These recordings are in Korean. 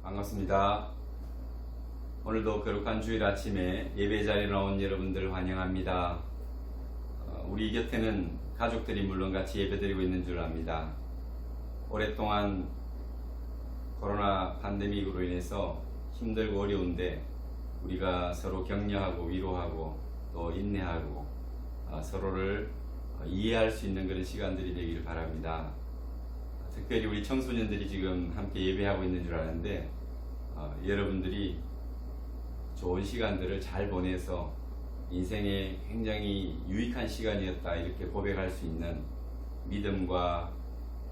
반갑습니다. 오늘도 거룩한 주일 아침에 예배 자리에 나온 여러분들 환영합니다. 우리 곁에는 가족들이 물론 같이 예배드리고 있는 줄 압니다. 오랫동안 코로나 팬데믹으로 인해서 힘들고 어려운데 우리가 서로 격려하고 위로하고 또 인내하고 서로를 이해할 수 있는 그런 시간들이 되기를 바랍니다. 특별히 우리 청소년들이 지금 함께 예배하고 있는 줄 아는데 여러분들이 좋은 시간들을 잘 보내서 인생에 굉장히 유익한 시간이었다 이렇게 고백할 수 있는 믿음과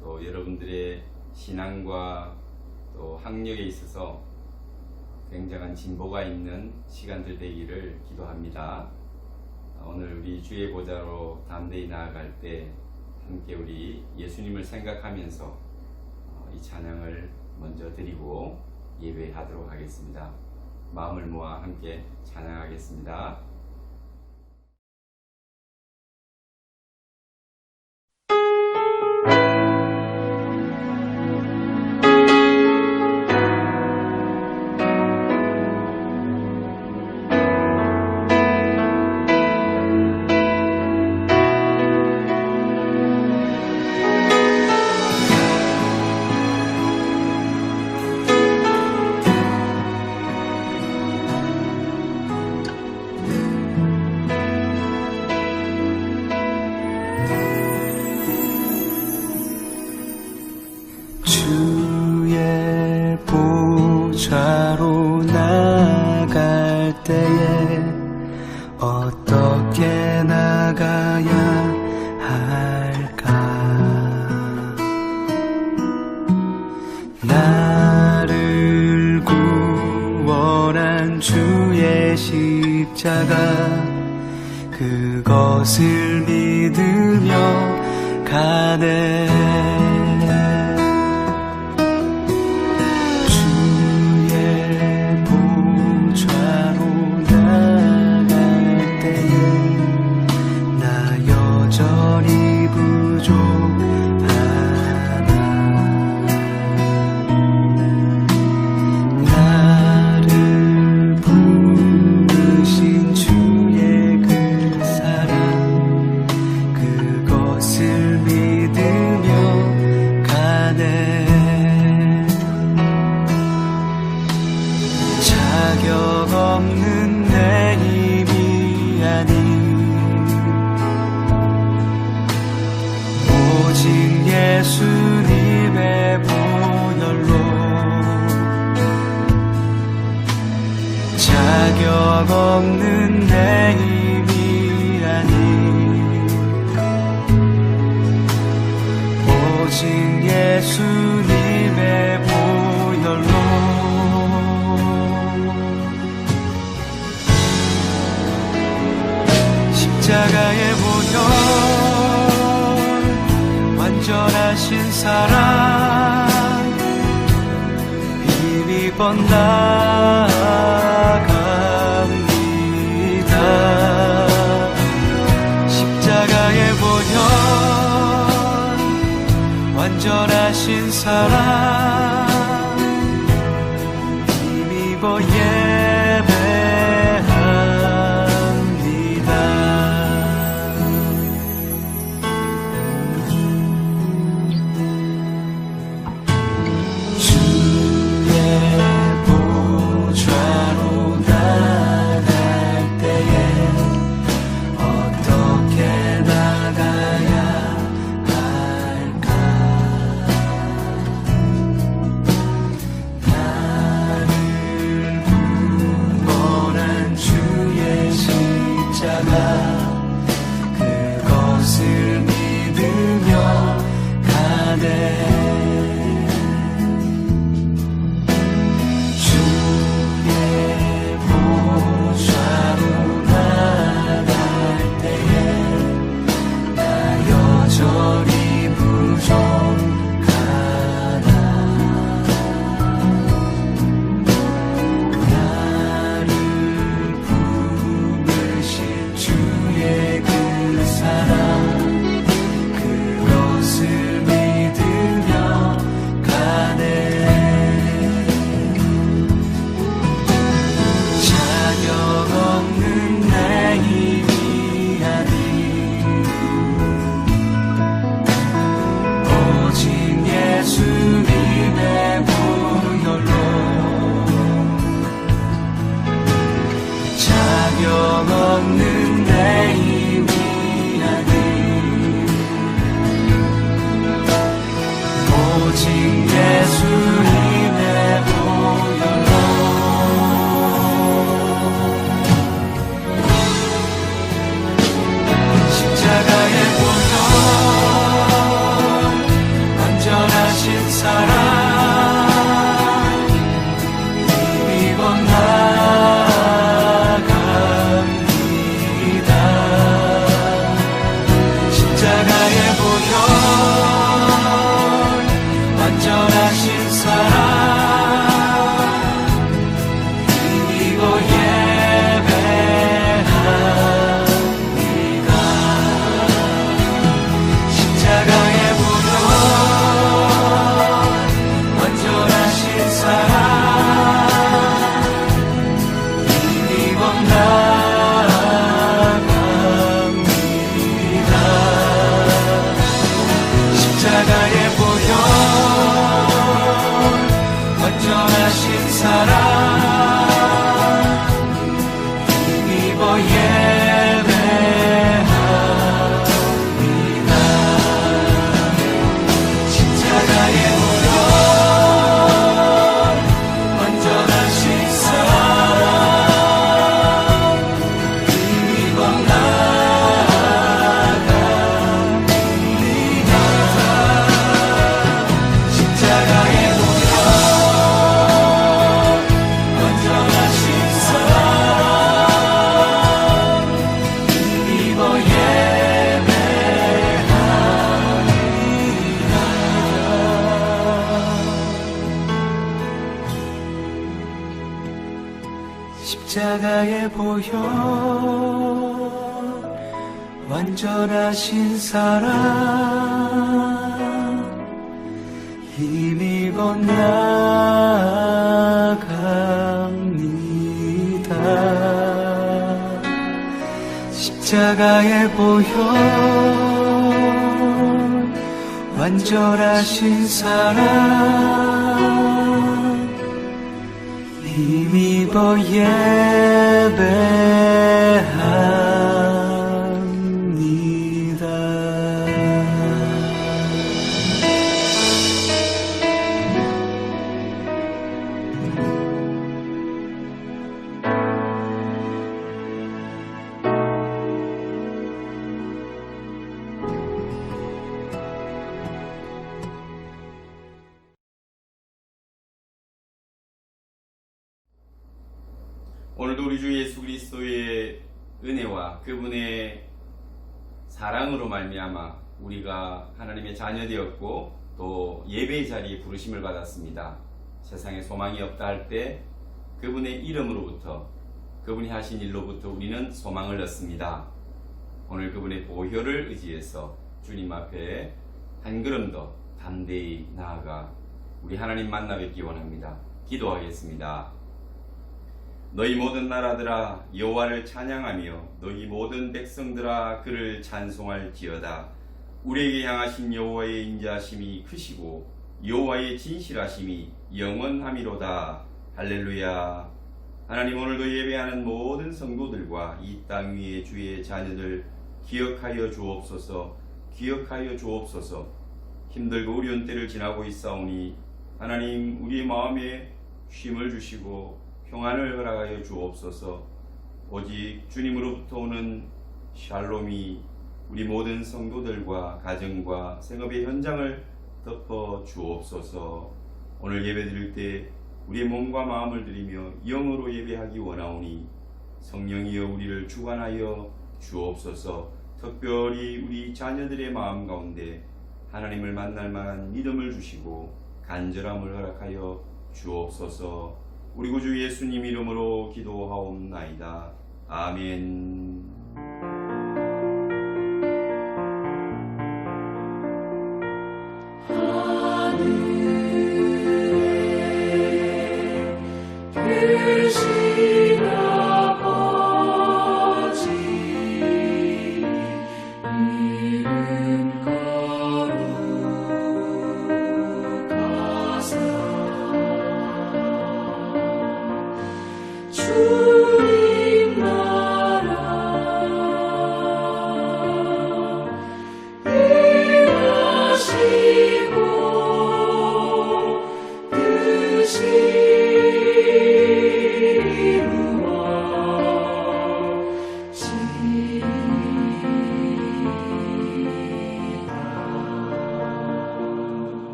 또 여러분들의 신앙과 또 학력에 있어서 굉장한 진보가 있는 시간들 되기를 기도합니다. 오늘 우리 주의 보좌로 담대히 나아갈 때 함께 우리 예수님을 생각하면서 이 찬양을 먼저 드리고 예배하도록 하겠습니다. 마음을 모아 함께 찬양하겠습니다. 주의 보좌로 나갈 때에 어떻게 나가야 할까? 나를 구원한 주의 십자가 그것을 믿으며 가네. 자격 없는 내 힘이 아닌 오직 예수님의 보혈로 자격 없는 내 힘이 아닌 오직 예수님의 보혈로 십자가의 보혈 완전하신 사랑 힘이 뻗나갑니다. 십자가의 보혈 완전하신 사랑 힘입어 나를 예수님의 보혈로 자격 없는 내 미안을 오직 예수님의 보혈로 십자가의 보혈 완전하신 사랑 힘입어 나아갑니다. 십자가의 보혈 완전하신 사랑 힘입어 예배합니다. 십자가의 보혈 완전하신 사랑 힘입어 나아갑니다. 십자가의 보혈 완전하신 사랑 힘입어 예배합니다. 십자가의 보혈 완전하신 사랑 힘입어 나아갑니다. 십자가의 보혈 완전하신 사랑 힘입어 예배합니다. 십자가의 보혈 완전하신 사랑 힘입어 나아갑니다. 십자가의 보혈 완전하신 사랑 힘입어 오늘도 우리 주 예수 그리스도의 은혜와 그분의 사랑으로 말미암아 우리가 하나님의 자녀 되었고 또 예배의 자리에 부르심을 받았습니다. 세상에 소망이 없다 할 때 그분의 이름으로부터 그분이 하신 일로부터 우리는 소망을 얻습니다. 오늘 그분의 보혈을 의지해서 주님 앞에 한 걸음 더 담대히 나아가 우리 하나님 만나 뵙기 원합니다. 기도하겠습니다. 너희 모든 나라들아 여호와를 찬양하며 너희 모든 백성들아 그를 찬송할지어다. 우리에게 향하신 여호와의 인자하심이 크시고 여호와의 진실하심이 영원함이로다. 할렐루야. 하나님, 오늘도 예배하는 모든 성도들과 이 땅 위의 주의 자녀들 기억하여 주옵소서. 기억하여 주옵소서. 힘들고 어려운 때를 지나고 있사오니 하나님, 우리의 마음에 쉼을 주시고 평안을 허락하여 주옵소서. 오직 주님으로부터 오는 샬롬이 우리 모든 성도들과 가정과 생업의 현장을 덮어 주옵소서. 오늘 예배드릴 때 우리의 몸과 마음을 드리며 영으로 예배하기 원하오니 성령이여 우리를 주관하여 주옵소서. 특별히 우리 자녀들의 마음 가운데 하나님을 만날 만한 믿음을 주시고 간절함을 허락하여 주옵소서. 우리 구주 예수님 이름으로 기도하옵나이다. 아멘.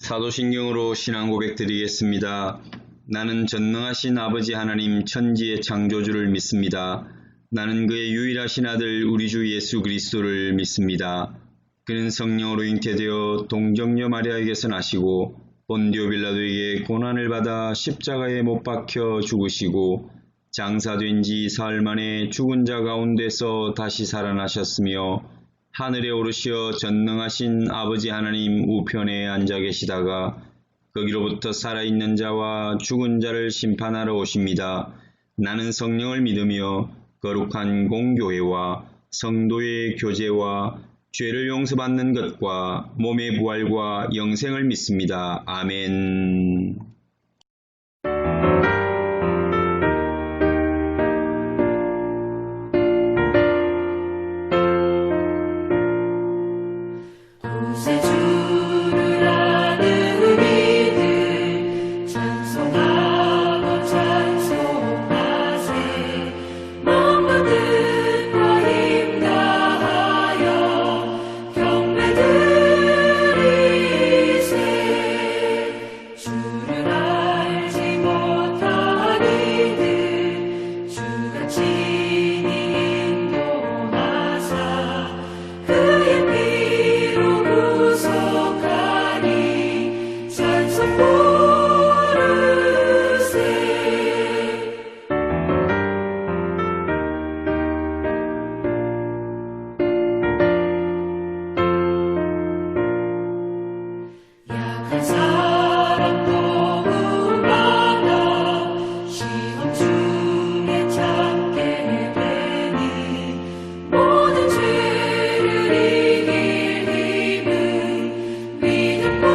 사도신경으로 신앙 고백 드리겠습니다. 나는 전능하신 아버지 하나님 천지의 창조주를 믿습니다. 나는 그의 유일하신 아들 우리 주 예수 그리스도를 믿습니다. 그는 성령으로 잉태되어 동정녀 마리아에게서 나시고 본디오 빌라도에게 고난을 받아 십자가에 못 박혀 죽으시고 장사된 지 사흘 만에 죽은 자 가운데서 다시 살아나셨으며 하늘에 오르시어 전능하신 아버지 하나님 우편에 앉아 계시다가 거기로부터 살아있는 자와 죽은 자를 심판하러 오십니다. 나는 성령을 믿으며 거룩한 공교회와 성도의 교제와 죄를 용서받는 것과 몸의 부활과 영생을 믿습니다. 아멘. 구세주를 아는 이들 찬송하고 찬송하세. 마음과 뜻과 힘 다하여 경배 드리세. 주를 알지 못한 이들 주가 친히 인도하사 그의 피로 구속하니 찬송 부르세. 약한 사람 도움받아 시험 중에 찾게 되니 모든 죄를 이길 힘은 믿음뿐이라.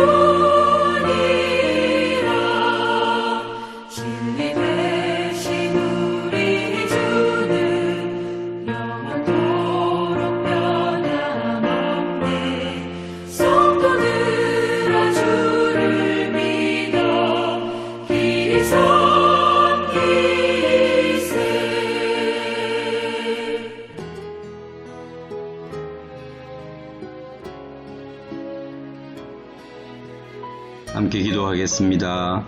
진리 되신 우리 주는 영원토록 변함없네. 성도들아 주를 믿어 길이 섬기세. 함께 기도하겠습니다.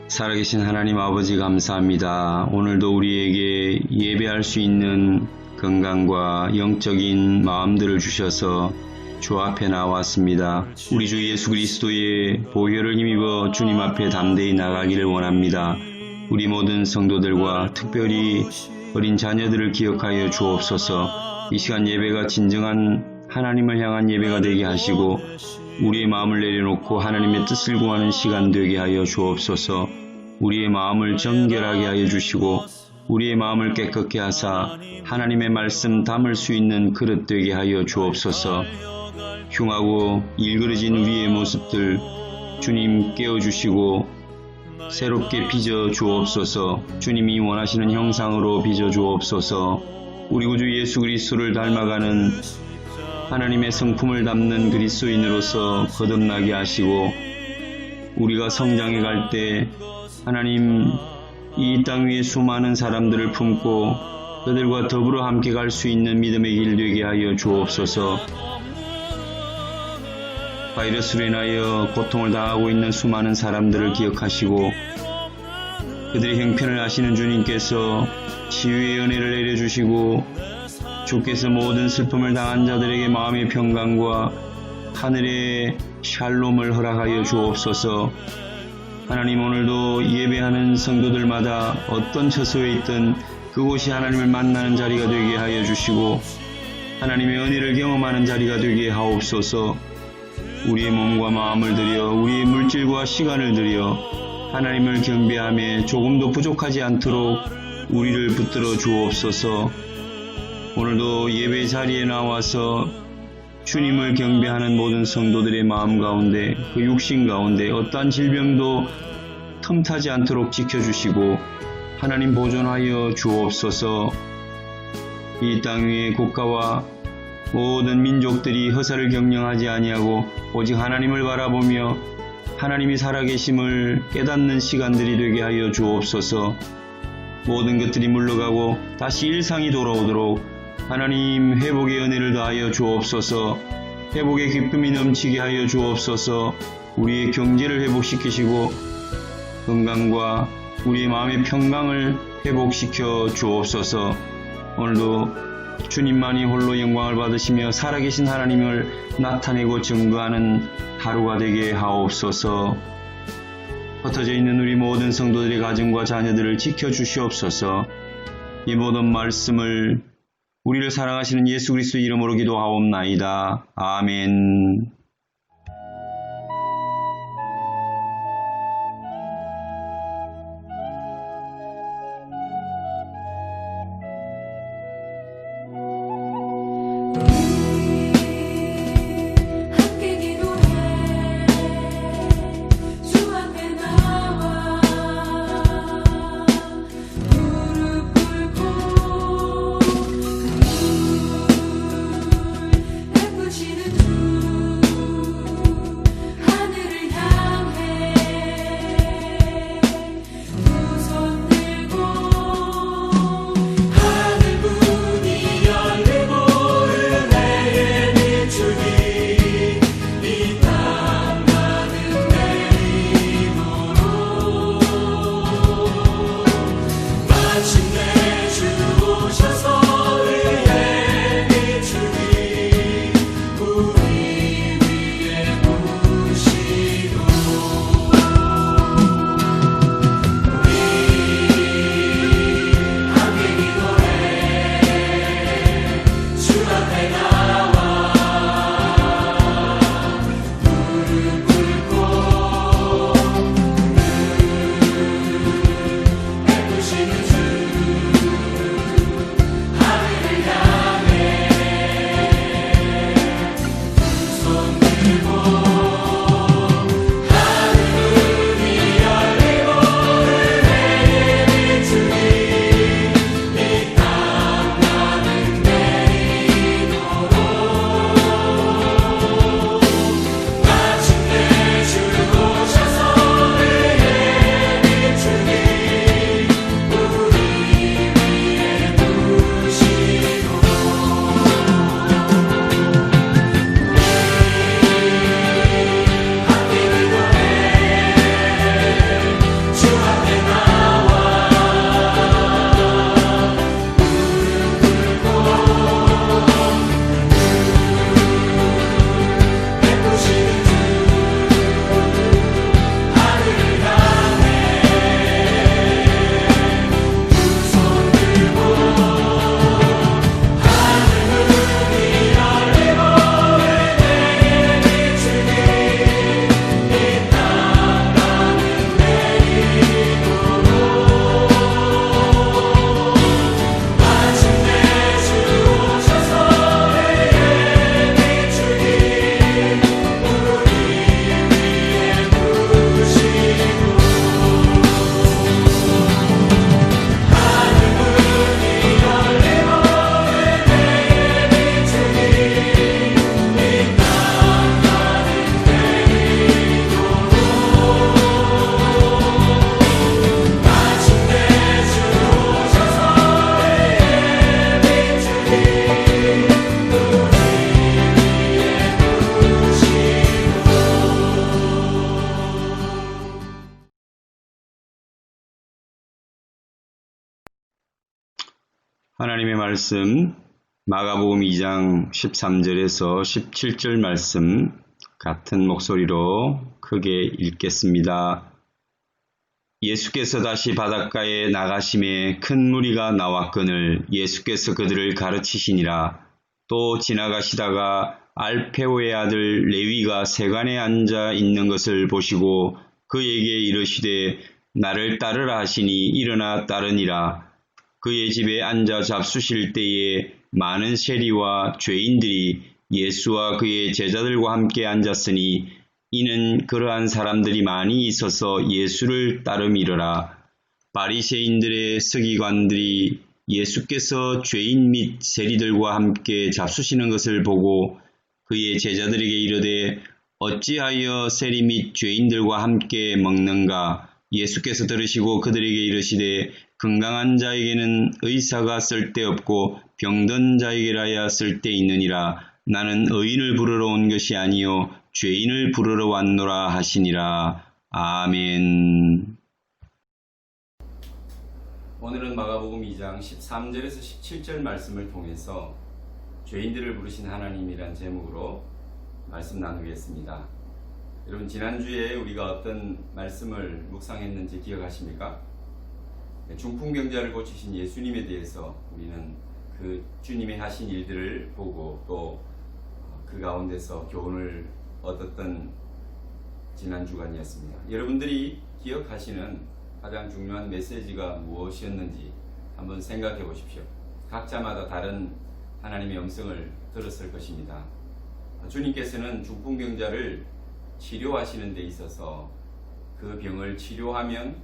살아계신 하나님 아버지 감사합니다. 오늘도 우리에게 예배할 수 있는 건강과 영적인 마음들을 주셔서 주 앞에 나왔습니다. 우리 주 예수 그리스도의 보혈을 힘입어 주님 앞에 담대히 나가기를 원합니다. 우리 모든 성도들과 특별히 어린 자녀들을 기억하여 주옵소서. 이 시간 예배가 진정한 하나님을 향한 예배가 되게 하시고 우리의 마음을 내려놓고 하나님의 뜻을 구하는 시간 되게 하여 주옵소서. 우리의 마음을 정결하게 하여 주시고 우리의 마음을 깨끗게 하사 하나님의 말씀 담을 수 있는 그릇 되게 하여 주옵소서. 흉하고 일그러진 우리의 모습들 주님 깨워주시고 새롭게 빚어 주옵소서. 주님이 원하시는 형상으로 빚어 주옵소서. 우리 구주 예수 그리스도를 닮아가는 하나님의 성품을 담는 그리스도인으로서 거듭나게 하시고 우리가 성장해 갈 때 하나님 이 땅 위에 수많은 사람들을 품고 그들과 더불어 함께 갈 수 있는 믿음의 길 되게 하여 주옵소서. 바이러스로 인하여 고통을 당하고 있는 수많은 사람들을 기억하시고 그들의 형편을 아시는 주님께서 치유의 은혜를 내려주시고 주께서 모든 슬픔을 당한 자들에게 마음의 평강과 하늘의 샬롬을 허락하여 주옵소서. 하나님 오늘도 예배하는 성도들마다 어떤 처소에 있든 그곳이 하나님을 만나는 자리가 되게 하여 주시고 하나님의 은혜를 경험하는 자리가 되게 하옵소서. 우리의 몸과 마음을 들여 우리의 물질과 시간을 들여 하나님을 경배하며 조금도 부족하지 않도록 우리를 붙들어 주옵소서. 오늘도 예배 자리에 나와서 주님을 경배하는 모든 성도들의 마음 가운데 그 육신 가운데 어떠한 질병도 틈타지 않도록 지켜주시고 하나님 보존하여 주옵소서. 이 땅 위의 국가와 모든 민족들이 허사를 경영하지 아니하고 오직 하나님을 바라보며 하나님이 살아계심을 깨닫는 시간들이 되게 하여 주옵소서. 모든 것들이 물러가고 다시 일상이 돌아오도록 하나님 회복의 은혜를 다하여 주옵소서. 회복의 기쁨이 넘치게 하여 주옵소서. 우리의 경제를 회복시키시고 건강과 우리의 마음의 평강을 회복시켜 주옵소서. 오늘도 주님만이 홀로 영광을 받으시며 살아계신 하나님을 나타내고 증거하는 하루가 되게 하옵소서. 흩어져 있는 우리 모든 성도들의 가정과 자녀들을 지켜주시옵소서. 이 모든 말씀을 우리를 사랑하시는 예수 그리스도 이름으로 기도하옵나이다. 아멘. 함께 기도해 주 앞에 나와 무릎 꿇고 베푸시는 주 하늘을 향해 두 손 들고 하늘 문이 열리고 은혜의 비추기 이 땅 가득 내리도록 마침내 주 오셔서 의의 비추기 우리 위에 부시고 함께 기도해 주 앞에 나와 무릎 꿇고 베푸시는 주 하늘을 향해 두 손 들고 하늘 문이 열리고 은혜의 비추기 이 땅 가득 내리도록 마침내 주 오셔서 의의 비추기 우리 위에 부시고 함께 기도해 주 앞에 나와 베푸시는 주 하늘을 향해 두 손 들고 하늘 문이 열리고 은혜의 비추기 이 땅 가득 내리도록 마침내 주 오셔서 의의 비추기 우리 위에 부시고 하늘 문이 열리고 은혜의 비추기 이 땅 가득 내리도록 마침내 주 오셔서 의의 비추기 우리 하나님의 말씀 마가복음 2장 13절에서 17절 말씀 같은 목소리로 크게 읽겠습니다. 예수께서 다시 바닷가에 나가심에 큰 무리가 나왔거늘 예수께서 그들을 가르치시니라. 또 지나가시다가 알페오의 아들 레위가 세간에 앉아 있는 것을 보시고 그에게 이르시되 나를 따르라 하시니 일어나 따르니라. 그의 집에 앉아 잡수실 때에 많은 세리와 죄인들이 예수와 그의 제자들과 함께 앉았으니 이는 그러한 사람들이 많이 있어서 예수를 따름이러라. 바리새인들의 서기관들이 예수께서 죄인 및 세리들과 함께 잡수시는 것을 보고 그의 제자들에게 이르되 어찌하여 세리 및 죄인들과 함께 먹는가? 예수께서 들으시고 그들에게 이르시되 건강한 자에게는 의사가 쓸데없고 병든 자에게라야 쓸데있느니라. 나는 의인을 부르러 온 것이 아니요 죄인을 부르러 왔노라 하시니라. 아멘. 오늘은 마가복음 2장 13절에서 17절 말씀을 통해서 죄인들을 부르신 하나님이란 제목으로 말씀 나누겠습니다. 여러분, 지난주에 우리가 어떤 말씀을 묵상했는지 기억하십니까? 중풍병자를 고치신 예수님에 대해서 우리는 그 주님이 하신 일들을 보고 또 그 가운데서 교훈을 얻었던 지난 주간이었습니다. 여러분들이 기억하시는 가장 중요한 메시지가 무엇이었는지 한번 생각해 보십시오. 각자마다 다른 하나님의 음성을 들었을 것입니다. 주님께서는 중풍병자를 치료하시는 데 있어서 그 병을 치료하면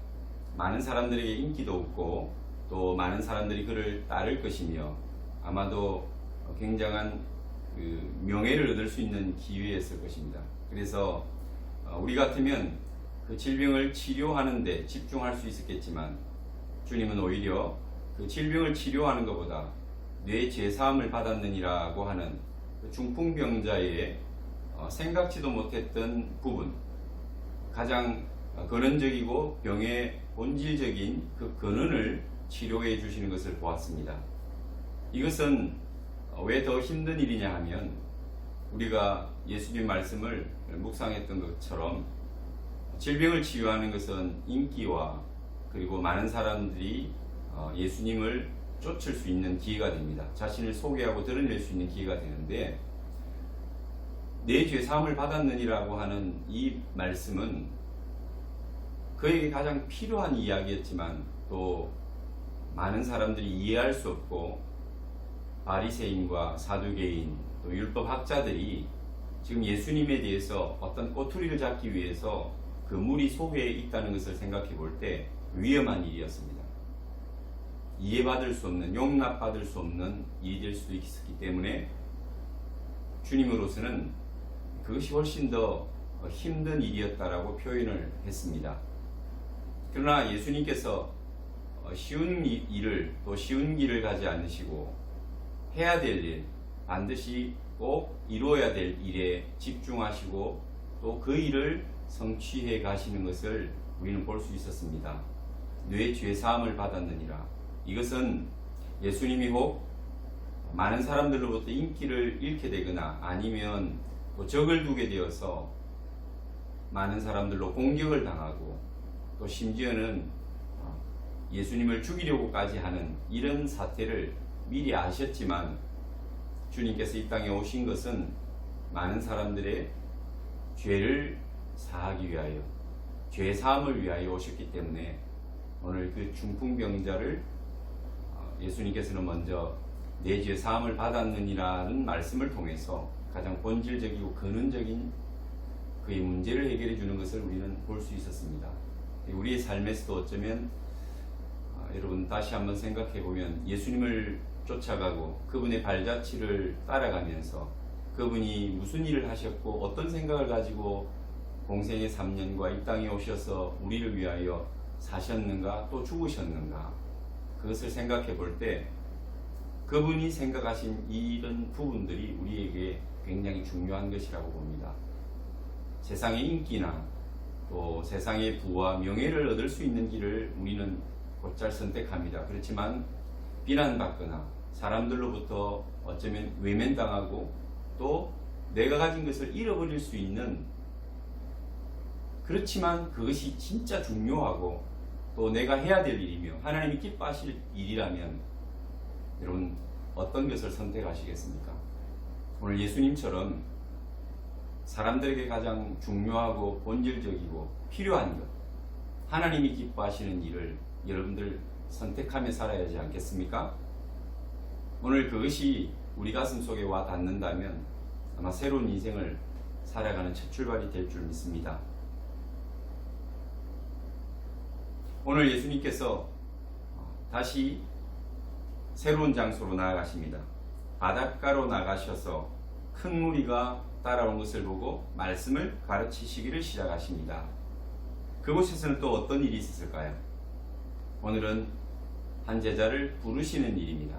많은 사람들에게 인기도 없고 또 많은 사람들이 그를 따를 것이며 아마도 굉장한 명예를 얻을 수 있는 기회였을 것입니다. 그래서 우리 같으면 그 질병을 치료하는 데 집중할 수 있었겠지만 주님은 오히려 그 질병을 치료하는 것보다 뇌 죄사함을 받았느니라고 하는 그 중풍병자의 생각지도 못했던 부분, 가장 근원적이고 병의 본질적인 그 근원을 치료해 주시는 것을 보았습니다. 이것은 왜 더 힘든 일이냐 하면 우리가 예수님 말씀을 묵상했던 것처럼 질병을 치유하는 것은 인기와 그리고 많은 사람들이 예수님을 쫓을 수 있는 기회가 됩니다. 자신을 소개하고 드러낼 수 있는 기회가 되는데 내 죄 사함을 받았느니라고 하는 이 말씀은 그에게 가장 필요한 이야기였지만 또 많은 사람들이 이해할 수 없고 바리새인과 사두개인 또 율법학자들이 지금 예수님에 대해서 어떤 꼬투리를 잡기 위해서 그 무리 속에 있다는 것을 생각해 볼 때 위험한 일이었습니다. 이해받을 수 없는, 용납받을 수 없는 일이 될 수도 있었기 때문에 주님으로서는 그것이 훨씬 더 힘든 일이었다라고 표현을 했습니다. 그러나 예수님께서 쉬운 일을 또 쉬운 길을 가지 않으시고 해야 될 일, 반드시 꼭 이루어야 될 일에 집중하시고 또 그 일을 성취해 가시는 것을 우리는 볼 수 있었습니다. 뇌 죄사함을 받았느니라. 이것은 예수님이 혹 많은 사람들로부터 인기를 잃게 되거나 아니면 또 적을 두게 되어서 많은 사람들로 공격을 당하고 또 심지어는 예수님을 죽이려고까지 하는 이런 사태를 미리 아셨지만 주님께서 이 땅에 오신 것은 많은 사람들의 죄를 사하기 위하여, 죄 사함을 위하여 오셨기 때문에 오늘 그 중풍병자를 예수님께서는 먼저 내 죄 사함을 받았느니라는 말씀을 통해서 가장 본질적이고 근원적인 그의 문제를 해결해 주는 것을 우리는 볼 수 있었습니다. 우리의 삶에서도 어쩌면 여러분 다시 한번 생각해 보면 예수님을 쫓아가고 그분의 발자취를 따라가면서 그분이 무슨 일을 하셨고 어떤 생각을 가지고 공생의 3년과 이 땅에 오셔서 우리를 위하여 사셨는가 또 죽으셨는가, 그것을 생각해 볼 때 그분이 생각하신 이런 부분들이 우리에게 굉장히 중요한 것이라고 봅니다. 세상의 인기나 또 세상의 부와 명예를 얻을 수 있는 길을 우리는 곧잘 선택합니다. 그렇지만 비난받거나 사람들로부터 어쩌면 외면당하고 또 내가 가진 것을 잃어버릴 수 있는, 그렇지만 그것이 진짜 중요하고 또 내가 해야 될 일이며 하나님이 기뻐하실 일이라면 여러분 어떤 것을 선택하시겠습니까? 오늘 예수님처럼 사람들에게 가장 중요하고 본질적이고 필요한 것, 하나님이 기뻐하시는 일을 여러분들 선택하며 살아야 하지 않겠습니까? 오늘 그것이 우리 가슴 속에 와 닿는다면 아마 새로운 인생을 살아가는 첫 출발이 될 줄 믿습니다. 오늘 예수님께서 다시 새로운 장소로 나아가십니다. 바닷가로 나가셔서 큰 무리가 따라온 것을 보고 말씀을 가르치시기를 시작하십니다. 그곳에서는 또 어떤 일이 있었을까요? 오늘은 한 제자를 부르시는 일입니다.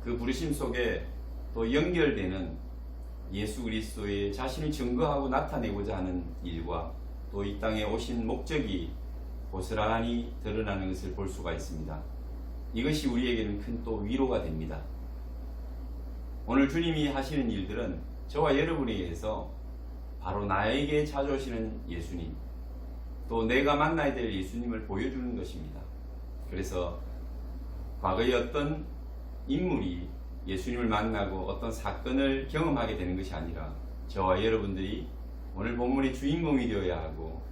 그 부르심 속에 또 연결되는 예수 그리스도의 자신을 증거하고 나타내고자 하는 일과 또 이 땅에 오신 목적이 고스란히 드러나는 것을 볼 수가 있습니다. 이것이 우리에게는 큰 또 위로가 됩니다. 오늘 주님이 하시는 일들은 저와 여러분에게서 바로 나에게 찾아오시는 예수님, 또 내가 만나야 될 예수님을 보여주는 것입니다. 그래서 과거에 어떤 인물이 예수님을 만나고 어떤 사건을 경험하게 되는 것이 아니라 저와 여러분들이 오늘 본문의 주인공이 되어야 하고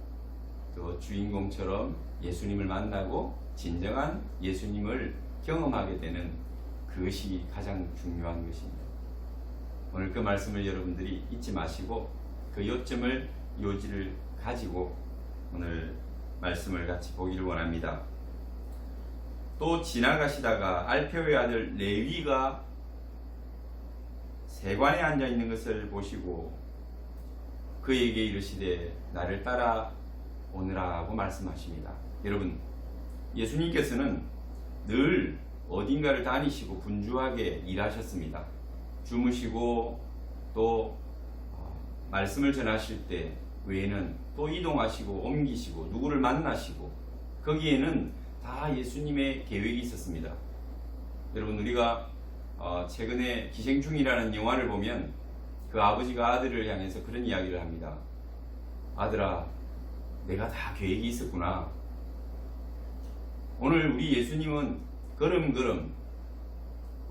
또 주인공처럼 예수님을 만나고 진정한 예수님을 경험하게 되는 그것이 가장 중요한 것입니다. 오늘 그 말씀을 여러분들이 잊지 마시고 그 요점을 요지를 가지고 오늘 말씀을 같이 보기를 원합니다. 또 지나가시다가 알페오의 아들 레위가 세관에 앉아 있는 것을 보시고 그에게 이르시되 나를 따라 오느라 하고 말씀하십니다. 여러분, 예수님께서는 늘 어딘가를 다니시고 분주하게 일하셨습니다. 주무시고 또 말씀을 전하실 때 외에는 또 이동하시고 옮기시고 누구를 만나시고 거기에는 다 예수님의 계획이 있었습니다. 여러분, 우리가 최근에 기생충이라는 영화를 보면 그 아버지가 아들을 향해서 그런 이야기를 합니다. 아들아, 내가 다 계획이 있었구나. 오늘 우리 예수님은 걸음걸음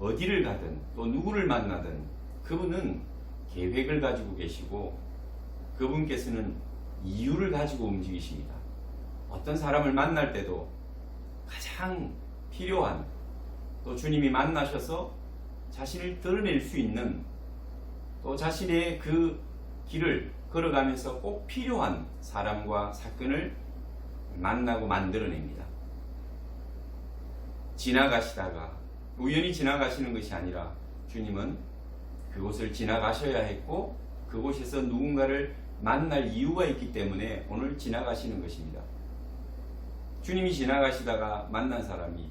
어디를 가든 또 누구를 만나든 그분은 계획을 가지고 계시고 그분께서는 이유를 가지고 움직이십니다. 어떤 사람을 만날 때도 가장 필요한 또 주님이 만나셔서 자신을 드러낼 수 있는 또 자신의 그 길을 걸어가면서 꼭 필요한 사람과 사건을 만나고 만들어냅니다. 지나가시다가 우연히 지나가시는 것이 아니라 주님은 그곳을 지나가셔야 했고 그곳에서 누군가를 만날 이유가 있기 때문에 오늘 지나가시는 것입니다. 주님이 지나가시다가 만난 사람이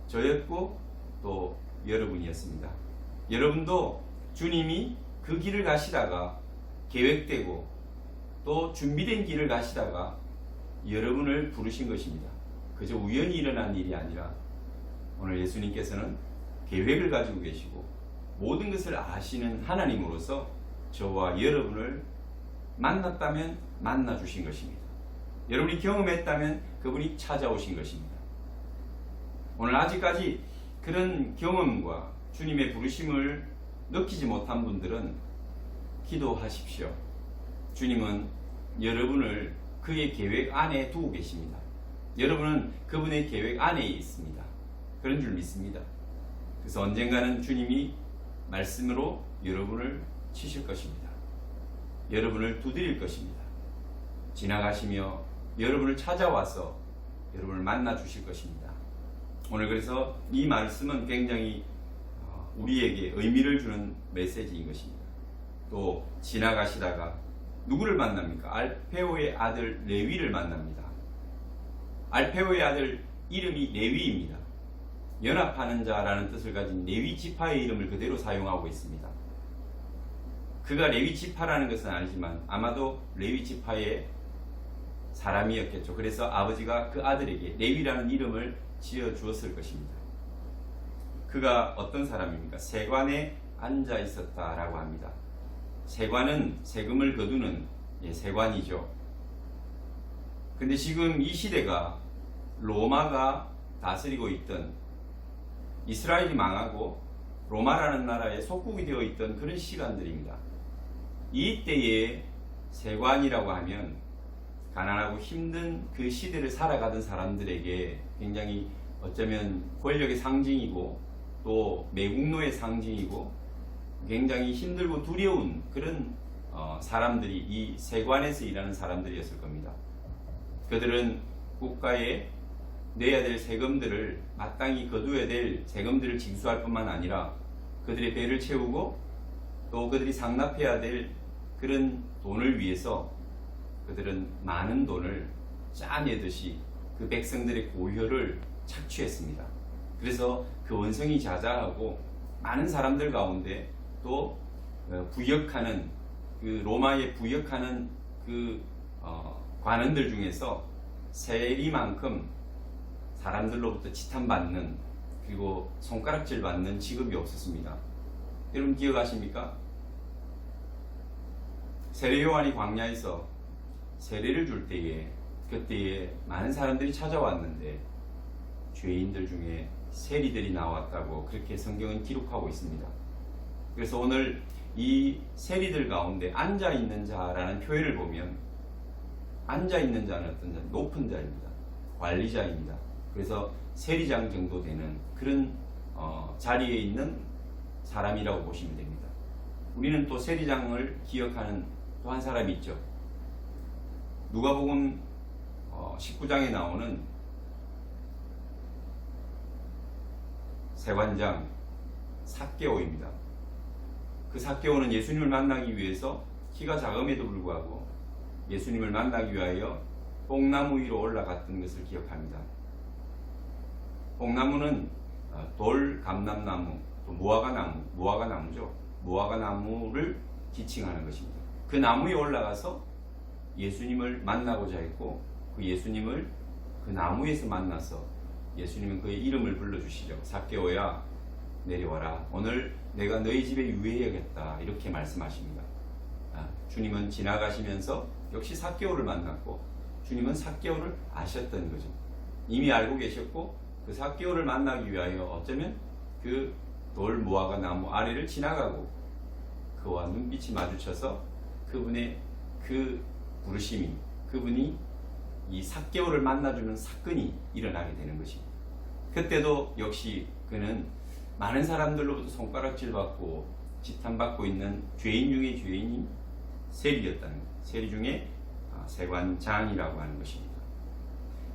저였고 또 여러분이었습니다. 여러분도 주님이 그 길을 가시다가 계획되고 또 준비된 길을 가시다가 여러분을 부르신 것입니다. 그저 우연히 일어난 일이 아니라 오늘 예수님께서는 계획을 가지고 계시고 모든 것을 아시는 하나님으로서 저와 여러분을 만났다면 만나주신 것입니다. 여러분이 경험했다면 그분이 찾아오신 것입니다. 오늘 아직까지 그런 경험과 주님의 부르심을 느끼지 못한 분들은 기도하십시오. 주님은 여러분을 그의 계획 안에 두고 계십니다. 여러분은 그분의 계획 안에 있습니다. 그런 줄 믿습니다. 그래서 언젠가는 주님이 말씀으로 여러분을 치실 것입니다. 여러분을 두드릴 것입니다. 지나가시며 여러분을 찾아와서 여러분을 만나 주실 것입니다. 오늘 그래서 이 말씀은 굉장히 우리에게 의미를 주는 메시지인 것입니다. 또 지나가시다가 누구를 만납니까? 알페오의 아들 레위를 만납니다. 알페오의 아들 이름이 레위입니다. 연합하는 자라는 뜻을 가진 레위 지파의 이름을 그대로 사용하고 있습니다. 그가 레위 지파라는 것은 아니지만 아마도 레위 지파의 사람이었겠죠. 그래서 아버지가 그 아들에게 레위라는 이름을 지어 주었을 것입니다. 그가 어떤 사람입니까? 세관에 앉아 있었다라고 합니다. 세관은 세금을 거두는 세관이죠. 근데 지금 이 시대가 로마가 다스리고 있던, 이스라엘이 망하고 로마라는 나라에 속국이 되어 있던 그런 시간들입니다. 이때에 세관이라고 하면 가난하고 힘든 그 시대를 살아가던 사람들에게 굉장히 어쩌면 권력의 상징이고 또 매국노의 상징이고 굉장히 힘들고 두려운 그런 사람들이 이 세관에서 일하는 사람들이었을 겁니다. 그들은 국가에 내야 될 세금들을 마땅히 거두어야 될 세금들을 징수할 뿐만 아니라 그들의 배를 채우고 또 그들이 상납해야 될 그런 돈을 위해서 그들은 많은 돈을 짜내듯이 그 백성들의 고혈을 착취했습니다. 그래서 그 원성이 자자하고 많은 사람들 가운데 또 부역하는 그 로마에 부역하는 관원들 중에서 세리만큼 사람들로부터 지탄받는 그리고 손가락질 받는 직업이 없었습니다. 여러분 기억하십니까? 세례 요한이 광야에서 세례를 줄 때에 그때에 많은 사람들이 찾아왔는데 죄인들 중에 세리들이 나왔다고 그렇게 성경은 기록하고 있습니다. 그래서 오늘 이 세리들 가운데 앉아있는 자라는 표현을 보면 앉아있는 자는 어떤 자? 높은 자입니다. 관리자입니다. 그래서 세리장 정도 되는 그런 자리에 있는 사람이라고 보시면 됩니다. 우리는 또 세리장을 기억하는 또 한 사람이 있죠. 누가복음 19장에 나오는 세관장 삭개오입니다. 그 삭개오는 예수님을 만나기 위해서 키가 작음에도 불구하고 예수님을 만나기 위하여 뽕나무 위로 올라갔던 것을 기억합니다. 뽕나무는 돌, 감람나무, 또 무화과나무죠. 무화과나무를 지칭하는 것입니다. 그 나무 위에 올라가서 예수님을 만나고자 했고 그 예수님을 그 나무에서 만나서 예수님은 그의 이름을 불러주시죠. 삭개오야 내려와라. 오늘 내가 너희 집에 유해야겠다. 이렇게 말씀하십니다. 주님은 지나가시면서 역시 삭개오를 만났고 주님은 삭개오를 아셨던 거죠. 이미 알고 계셨고 그 삭개오를 만나기 위하여 어쩌면 그 돌 무화과 나무 아래를 지나가고 그와 눈빛이 마주쳐서 그분의 그 부르심이 그분이 이 삭개오를 만나주는 사건이 일어나게 되는 것입니다. 그때도 역시 그는 많은 사람들로부터 손가락질 받고 지탄받고 있는 죄인 중에 죄인인 세리였다는 것. 세리 중에 세관장이라고 하는 것입니다.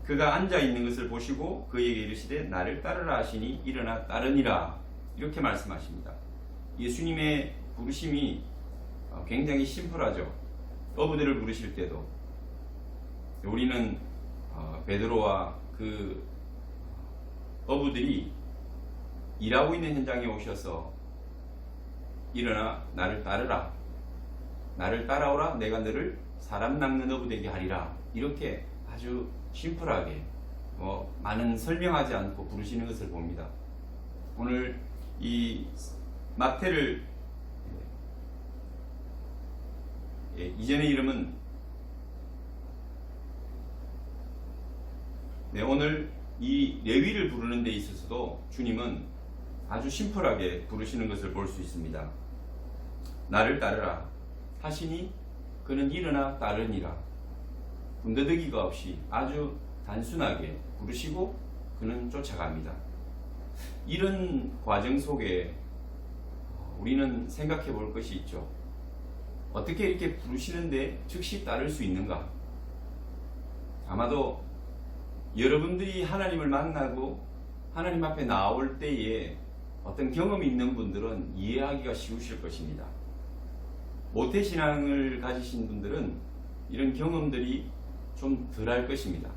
그가 앉아있는 것을 보시고 그에게 이르시되 나를 따르라 하시니 일어나 따르니라 이렇게 말씀하십니다. 예수님의 부르심이 굉장히 심플하죠. 어부들을 부르실 때도 우리는 베드로와 그 어부들이 일하고 있는 현장에 오셔서 일어나 나를 따르라, 나를 따라오라, 내가 너를 사람 낚는 어부 되게 하리라 이렇게 아주 심플하게 많은 설명하지 않고 부르시는 것을 봅니다. 오늘 이 마태를 이전의 이름은 오늘 이 레위를 부르는 데 있어서도 주님은 아주 심플하게 부르시는 것을 볼 수 있습니다. 나를 따르라 하시니 그는 일어나 따르니라. 군더더기가 없이 아주 단순하게 부르시고 그는 쫓아갑니다. 이런 과정 속에 우리는 생각해 볼 것이 있죠. 어떻게 이렇게 부르시는데 즉시 따를 수 있는가? 아마도 여러분들이 하나님을 만나고 하나님 앞에 나올 때에 어떤 경험이 있는 분들은 이해하기가 쉬우실 것입니다. 모태신앙을 가지신 분들은 이런 경험들이 좀 덜할 것입니다.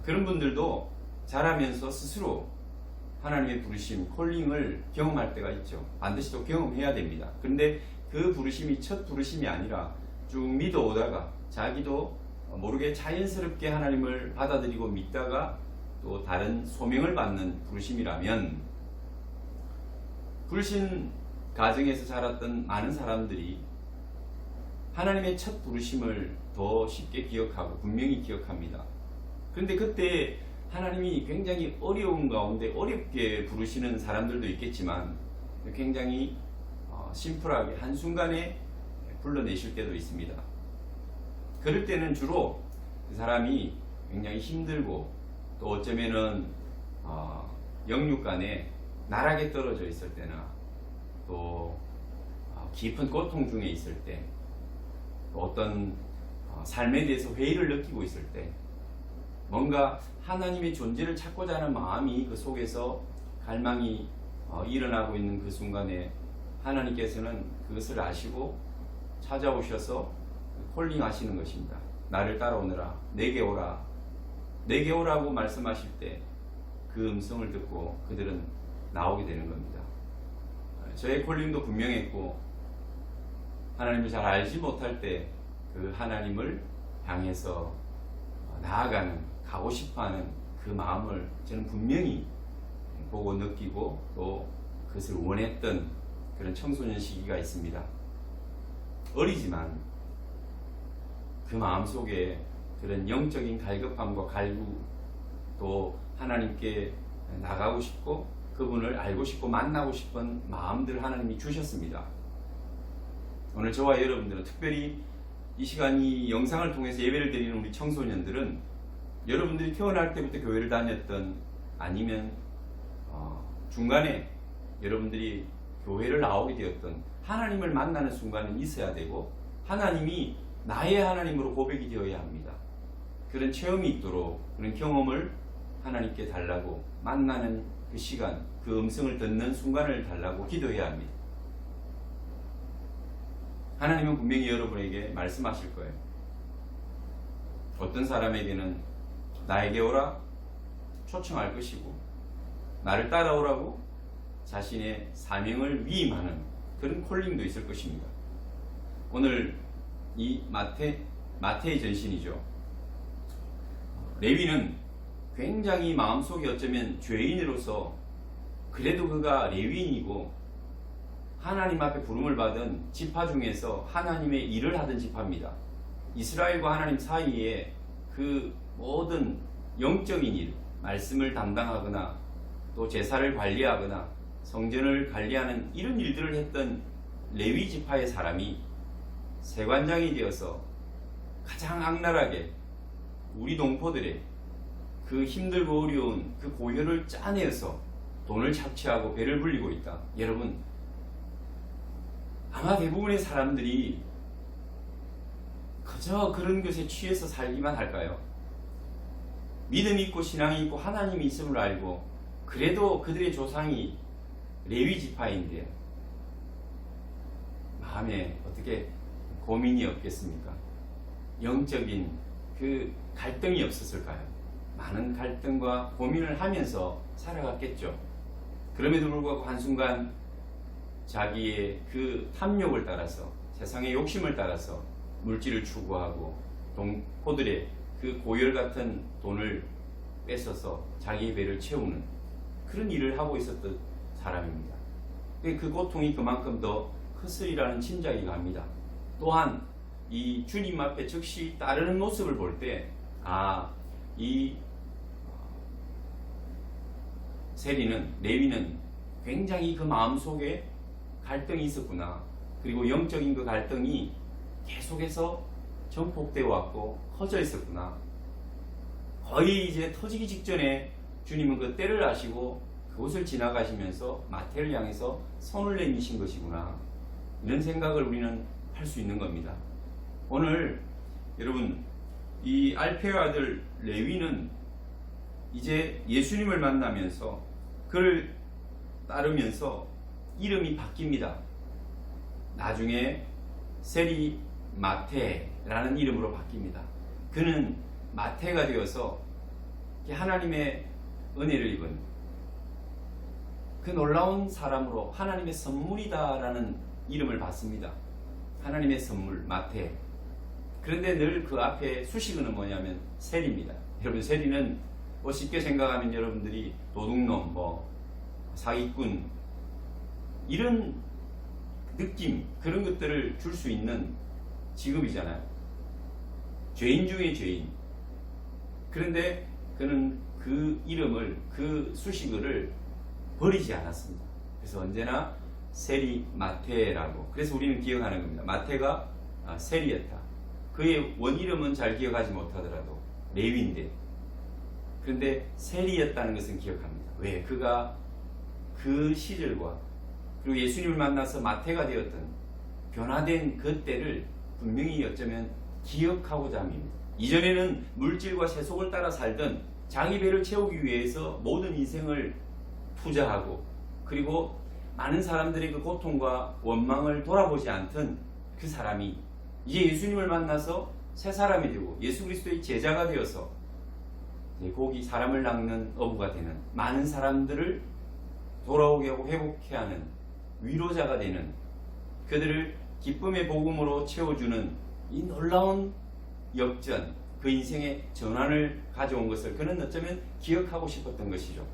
그런 분들도 자라면서 스스로 하나님의 부르심, 콜링을 경험할 때가 있죠. 반드시 또 경험해야 됩니다. 그런데 그 부르심이 첫 부르심이 아니라 쭉 믿어오다가 자기도 모르게 자연스럽게 하나님을 받아들이고 믿다가 또 다른 소명을 받는 부르심이라면 불신 가정에서 자랐던 많은 사람들이 하나님의 첫 부르심을 더 쉽게 기억하고 분명히 기억합니다. 그런데 그때 하나님이 굉장히 어려운 가운데 어렵게 부르시는 사람들도 있겠지만 굉장히 심플하게 한순간에 불러내실 때도 있습니다. 그럴 때는 주로 그 사람이 굉장히 힘들고 또 어쩌면은 영육간에 나락에 떨어져 있을 때나 또 깊은 고통 중에 있을 때 또 어떤 삶에 대해서 회의를 느끼고 있을 때 뭔가 하나님의 존재를 찾고자 하는 마음이 그 속에서 갈망이 일어나고 있는 그 순간에 하나님께서는 그것을 아시고 찾아오셔서 콜링 하시는 것입니다. 나를 따라오너라, 내게 오라, 내게 오라고 말씀하실 때 그 음성을 듣고 그들은 나오게 되는 겁니다. 저의 콜링도 분명했고 하나님을 잘 알지 못할 때 그 하나님을 향해서 나아가는, 가고 싶어하는 그 마음을 저는 분명히 보고 느끼고 또 그것을 원했던 그런 청소년 시기가 있습니다. 어리지만 그 마음속에 그런 영적인 갈급함과 갈구, 또 하나님께 나가고 싶고 그분을 알고 싶고 만나고 싶은 마음들을 하나님이 주셨습니다. 오늘 저와 여러분들은, 특별히 이 시간 이 영상을 통해서 예배를 드리는 우리 청소년들은 여러분들이 태어날 때부터 교회를 다녔던, 아니면 중간에 여러분들이 교회를 나오게 되었던 하나님을 만나는 순간은 있어야 되고, 하나님이 나의 하나님으로 고백이 되어야 합니다. 그런 체험이 있도록, 그런 경험을 하나님께 달라고, 만나는 그 시간, 그 음성을 듣는 순간을 달라고 기도해야 합니다. 하나님은 분명히 여러분에게 말씀하실 거예요. 어떤 사람에게는 나에게 오라 초청할 것이고, 나를 따라오라고 자신의 사명을 위임하는 그런 콜링도 있을 것입니다. 오늘 이 마태의 전신이죠. 레위는 굉장히 마음속에 어쩌면 죄인으로서, 그래도 그가 레위인이고 하나님 앞에 부름을 받은 지파 중에서 하나님의 일을 하던 지파입니다. 이스라엘과 하나님 사이에 그 모든 영적인 일, 말씀을 담당하거나 또 제사를 관리하거나 성전을 관리하는 이런 일들을 했던 레위 지파의 사람이 세관장이 되어서 가장 악랄하게 우리 동포들의 그 힘들고 어려운 그 고혈을 짜내어서 돈을 착취하고 배를 불리고 있다. 여러분, 아마 대부분의 사람들이 그저 그런 것에 취해서 살기만 할까요? 믿음이 있고 신앙이 있고 하나님이 있음을 알고, 그래도 그들의 조상이 레위 지파인데 마음에 어떻게 고민이 없겠습니까? 영적인 그 갈등이 없었을까요? 많은 갈등과 고민을 하면서 살아갔겠죠. 그럼에도 불구하고 한순간 자기의 그 탐욕을 따라서, 세상의 욕심을 따라서 물질을 추구하고 동포들의 그 고열 같은 돈을 뺏어서 자기의 배를 채우는 그런 일을 하고 있었던 사람입니다. 그 고통이 그만큼 더 컸으리라는 짐작이 갑니다. 또한 이 주님 앞에 즉시 따르는 모습을 볼 때, 이 레위는 굉장히 그 마음속에 갈등이 있었구나. 그리고 영적인 그 갈등이 계속해서 전폭되어 왔고 커져 있었구나. 거의 이제 터지기 직전에 주님은 그 때를 아시고 그곳을 지나가시면서 마태를 향해서 손을 내미신 것이구나. 이런 생각을 우리는 할 수 있는 겁니다. 오늘 여러분, 이 알페의 아들 레위는 이제 예수님을 만나면서 그를 따르면서 이름이 바뀝니다. 나중에 세리 마태라는 이름으로 바뀝니다. 그는 마태가 되어서 하나님의 은혜를 입은 그 놀라운 사람으로 하나님의 선물이다라는 이름을 받습니다. 하나님의 선물 마태. 그런데 늘 그 앞에 수식어는 뭐냐면 세리입니다. 여러분, 세리는 쉽게 생각하면 여러분들이 도둑놈, 사기꾼, 이런 느낌, 그런 것들을 줄 수 있는 직업이잖아요. 죄인 중에 죄인. 그런데 그는 그 이름을, 그 수식어를 버리지 않았습니다. 그래서 언제나 세리 마태라고. 그래서 우리는 기억하는 겁니다. 마태가 세리였다. 그의 원 이름은 잘 기억하지 못하더라도 레위인데, 그런데 세리였다는 것은 기억합니다. 왜? 그가 그 시절과 그리고 예수님을 만나서 마태가 되었던 변화된 그 때를 분명히 어쩌면 기억하고자 합니다. 이전에는 물질과 세속을 따라 살던, 자기 배를 채우기 위해서 모든 인생을 투자하고, 그리고 많은 사람들의 그 고통과 원망을 돌아보지 않던 그 사람이 이제 예수님을 만나서 새 사람이 되고 예수 그리스도의 제자가 되어서 고기 사람을 낚는 어부가 되는, 많은 사람들을 돌아오게 하고 회복케 하는 위로자가 되는, 그들을 기쁨의 복음으로 채워주는 이 놀라운 역전, 그 인생의 전환을 가져온 것을 그는 어쩌면 기억하고 싶었던 것이죠.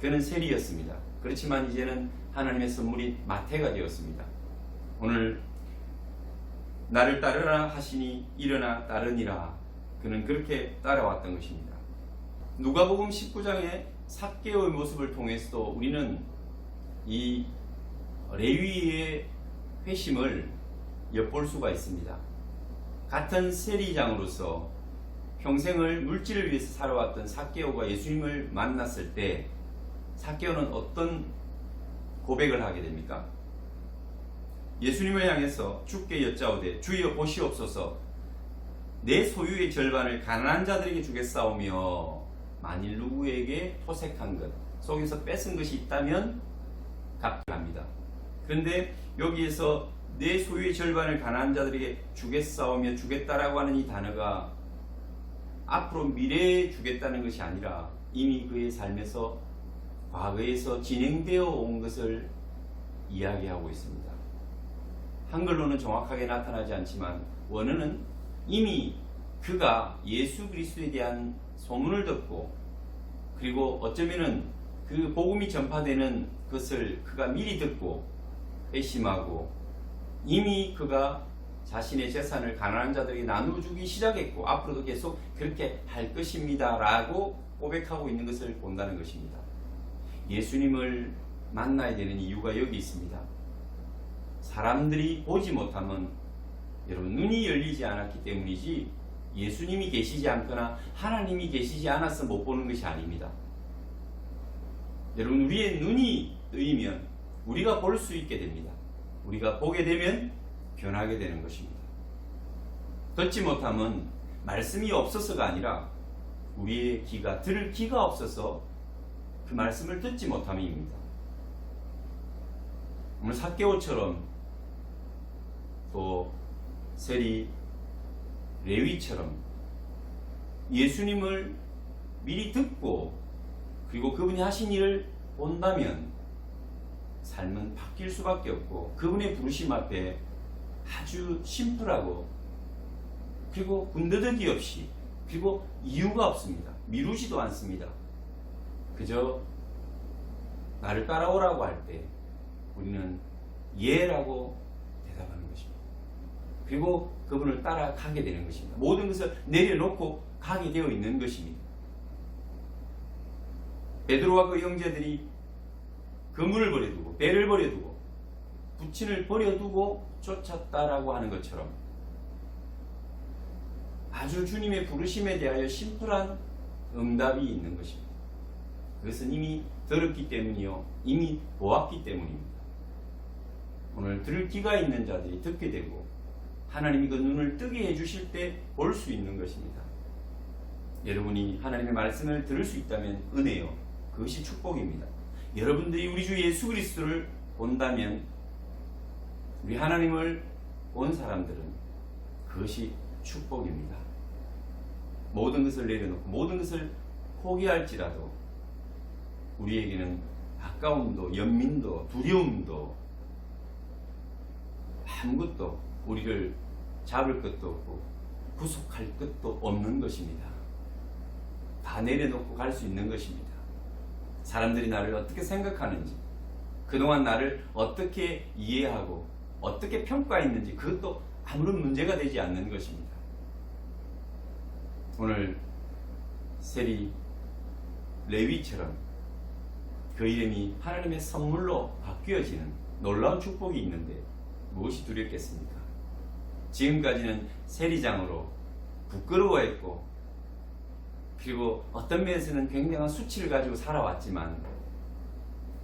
그는 세리였습니다. 그렇지만 이제는 하나님의 선물이 마태가 되었습니다. 오늘 나를 따르라 하시니 일어나 따르니라. 그는 그렇게 따라왔던 것입니다. 누가복음 19장의 삭개오의 모습을 통해서도 우리는 이 레위의 회심을 엿볼 수가 있습니다. 같은 세리장으로서 평생을 물질을 위해서 살아왔던 삭개오가 예수님을 만났을 때 삭개오는 어떤 고백을 하게 됩니까? 예수님을 향해서 주께 여짜오되 주여 보시옵소서 내 소유의 절반을 가난한 자들에게 주겠사오며 만일 누구에게 토색한 것 속에서 뺏은 것이 있다면 갚으랍니다. 그런데 여기에서 내 소유의 절반을 가난한 자들에게 주겠사오며 주겠다라고 하는 이 단어가 앞으로 미래에 주겠다는 것이 아니라 이미 그의 삶에서 과거에서 진행되어 온 것을 이야기하고 있습니다. 한글로는 정확하게 나타나지 않지만 원어는 이미 그가 예수 그리스도에 대한 소문을 듣고 그리고 어쩌면은 그 복음이 전파되는 것을 그가 미리 듣고 회심하고 이미 그가 자신의 재산을 가난한 자들에게 나누어 주기 시작했고 앞으로도 계속 그렇게 할 것입니다 라고 고백하고 있는 것을 본다는 것입니다. 예수님을 만나야 되는 이유가 여기 있습니다. 사람들이 보지 못하면 여러분 눈이 열리지 않았기 때문이지 예수님이 계시지 않거나 하나님이 계시지 않아서 못 보는 것이 아닙니다. 여러분 우리의 눈이 뜨이면 우리가 볼 수 있게 됩니다. 우리가 보게 되면 변하게 되는 것입니다. 듣지 못하면 말씀이 없어서가 아니라 우리의 귀가 들을 귀가 없어서 그 말씀을 듣지 못함입니다. 오늘 삭개오처럼 또 세리 레위처럼 예수님을 미리 듣고 그리고 그분이 하신 일을 본다면 삶은 바뀔 수밖에 없고 그분의 부르심 앞에 아주 심플하고 그리고 군더더기 없이 그리고 이유가 없습니다. 미루지도 않습니다. 그저 나를 따라오라고 할 때 우리는 예라고 대답하는 것입니다. 그리고 그분을 따라가게 되는 것입니다. 모든 것을 내려놓고 가게 되어 있는 것입니다. 베드로와 그 형제들이 그물을 버려두고 배를 버려두고 부친을 버려두고 쫓았다라고 하는 것처럼 아주 주님의 부르심에 대하여 심플한 응답이 있는 것입니다. 그것은 이미 들었기 때문이요 이미 보았기 때문입니다. 오늘 들을 귀가 있는 자들이 듣게 되고 하나님이 그 눈을 뜨게 해주실 때 볼 수 있는 것입니다. 여러분이 하나님의 말씀을 들을 수 있다면 은혜요. 그것이 축복입니다. 여러분들이 우리 주 예수 그리스도를 본다면 우리 하나님을 본 사람들은 그것이 축복입니다. 모든 것을 내려놓고 모든 것을 포기할지라도 우리에게는 아까움도 연민도 두려움도 아무것도 우리를 잡을 것도 없고 구속할 것도 없는 것입니다. 다 내려놓고 갈 수 있는 것입니다. 사람들이 나를 어떻게 생각하는지 그동안 나를 어떻게 이해하고 어떻게 평가했는지 그것도 아무런 문제가 되지 않는 것입니다. 오늘 세리 레위처럼 그 이름이 하나님의 선물로 바뀌어지는 놀라운 축복이 있는데 무엇이 두렵겠습니까? 지금까지는 세리장으로 부끄러워했고 그리고 어떤 면에서는 굉장한 수치를 가지고 살아왔지만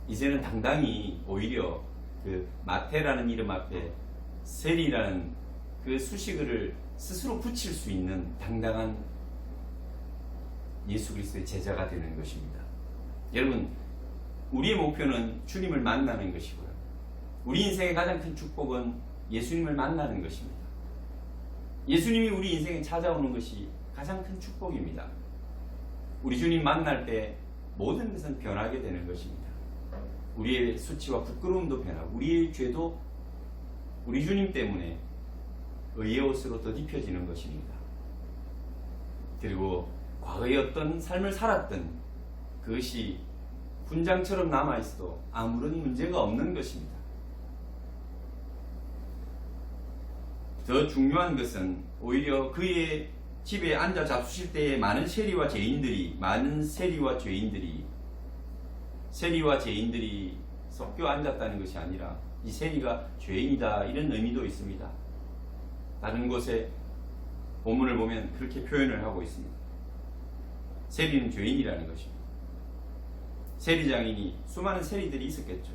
이제는 당당히 오히려 그 마태라는 이름 앞에 세리라는 그 수식어를 스스로 붙일 수 있는 당당한 예수 그리스도의 제자가 되는 것입니다. 여러분 우리의 목표는 주님을 만나는 것이고요. 우리 인생의 가장 큰 축복은 예수님을 만나는 것입니다. 예수님이 우리 인생에 찾아오는 것이 가장 큰 축복입니다. 우리 주님 만날 때 모든 것은 변하게 되는 것입니다. 우리의 수치와 부끄러움도 변하고 우리의 죄도 우리 주님 때문에 의의 옷으로 덧입혀지는 것입니다. 그리고 과거에 어떤 삶을 살았던 그것이 훈장처럼 남아있어도 아무런 문제가 없는 것입니다. 더 중요한 것은 오히려 그의 집에 앉아 잡수실 때에 많은 세리와 죄인들이 섞여 앉았다는 것이 아니라 이 세리가 죄인이다 이런 의미도 있습니다. 다른 곳에 본문을 보면 그렇게 표현을 하고 있습니다. 세리는 죄인이라는 것입니다. 세리장이니 수많은 세리들이 있었겠죠.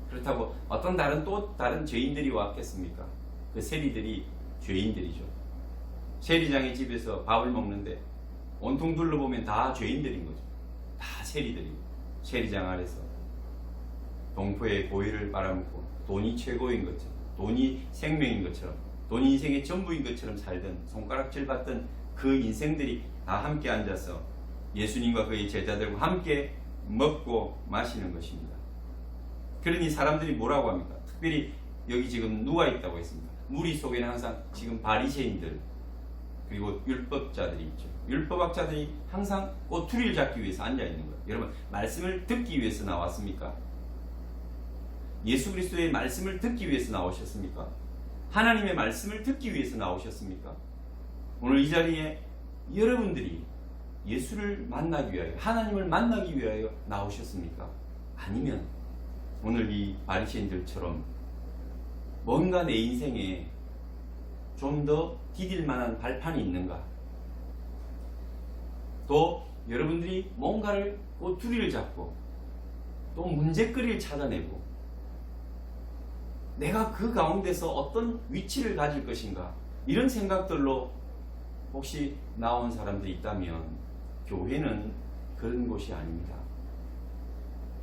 그렇다고 어떤 다른 죄인들이 왔겠습니까? 그 세리들이 죄인들이죠. 세리장의 집에서 밥을 먹는데 온통 둘러보면 다 죄인들인 거죠. 다 세리들이고 세리장 아래서 동포의 고의를 빨아먹고 돈이 최고인 것처럼, 돈이 생명인 것처럼, 돈이 인생의 전부인 것처럼 살던, 손가락질 받던 그 인생들이 다 함께 앉아서 예수님과 그의 제자들과 함께 먹고 마시는 것입니다. 그러니 사람들이 뭐라고 합니까? 특별히 여기 지금 누가 있다고 했습니까? 무리 속에는 항상 지금 바리새인들 그리고 율법자들이 있죠. 율법학자들이 항상 꼬투리를 잡기 위해서 앉아 있는 거예요. 여러분, 말씀을 듣기 위해서 나왔습니까? 예수 그리스도의 말씀을 듣기 위해서 나오셨습니까? 하나님의 말씀을 듣기 위해서 나오셨습니까? 오늘 이 자리에 여러분들이 예수를 만나기 위하여, 하나님을 만나기 위하여 나오셨습니까? 아니면 오늘 이 바리새인들처럼 뭔가 내 인생에 좀 더 디딜 만한 발판이 있는가? 또 여러분들이 뭔가를 꼬투리를 잡고 또 문제거리를 찾아내고 내가 그 가운데서 어떤 위치를 가질 것인가? 이런 생각들로 혹시 나온 사람들이 있다면 교회는 그런 곳이 아닙니다.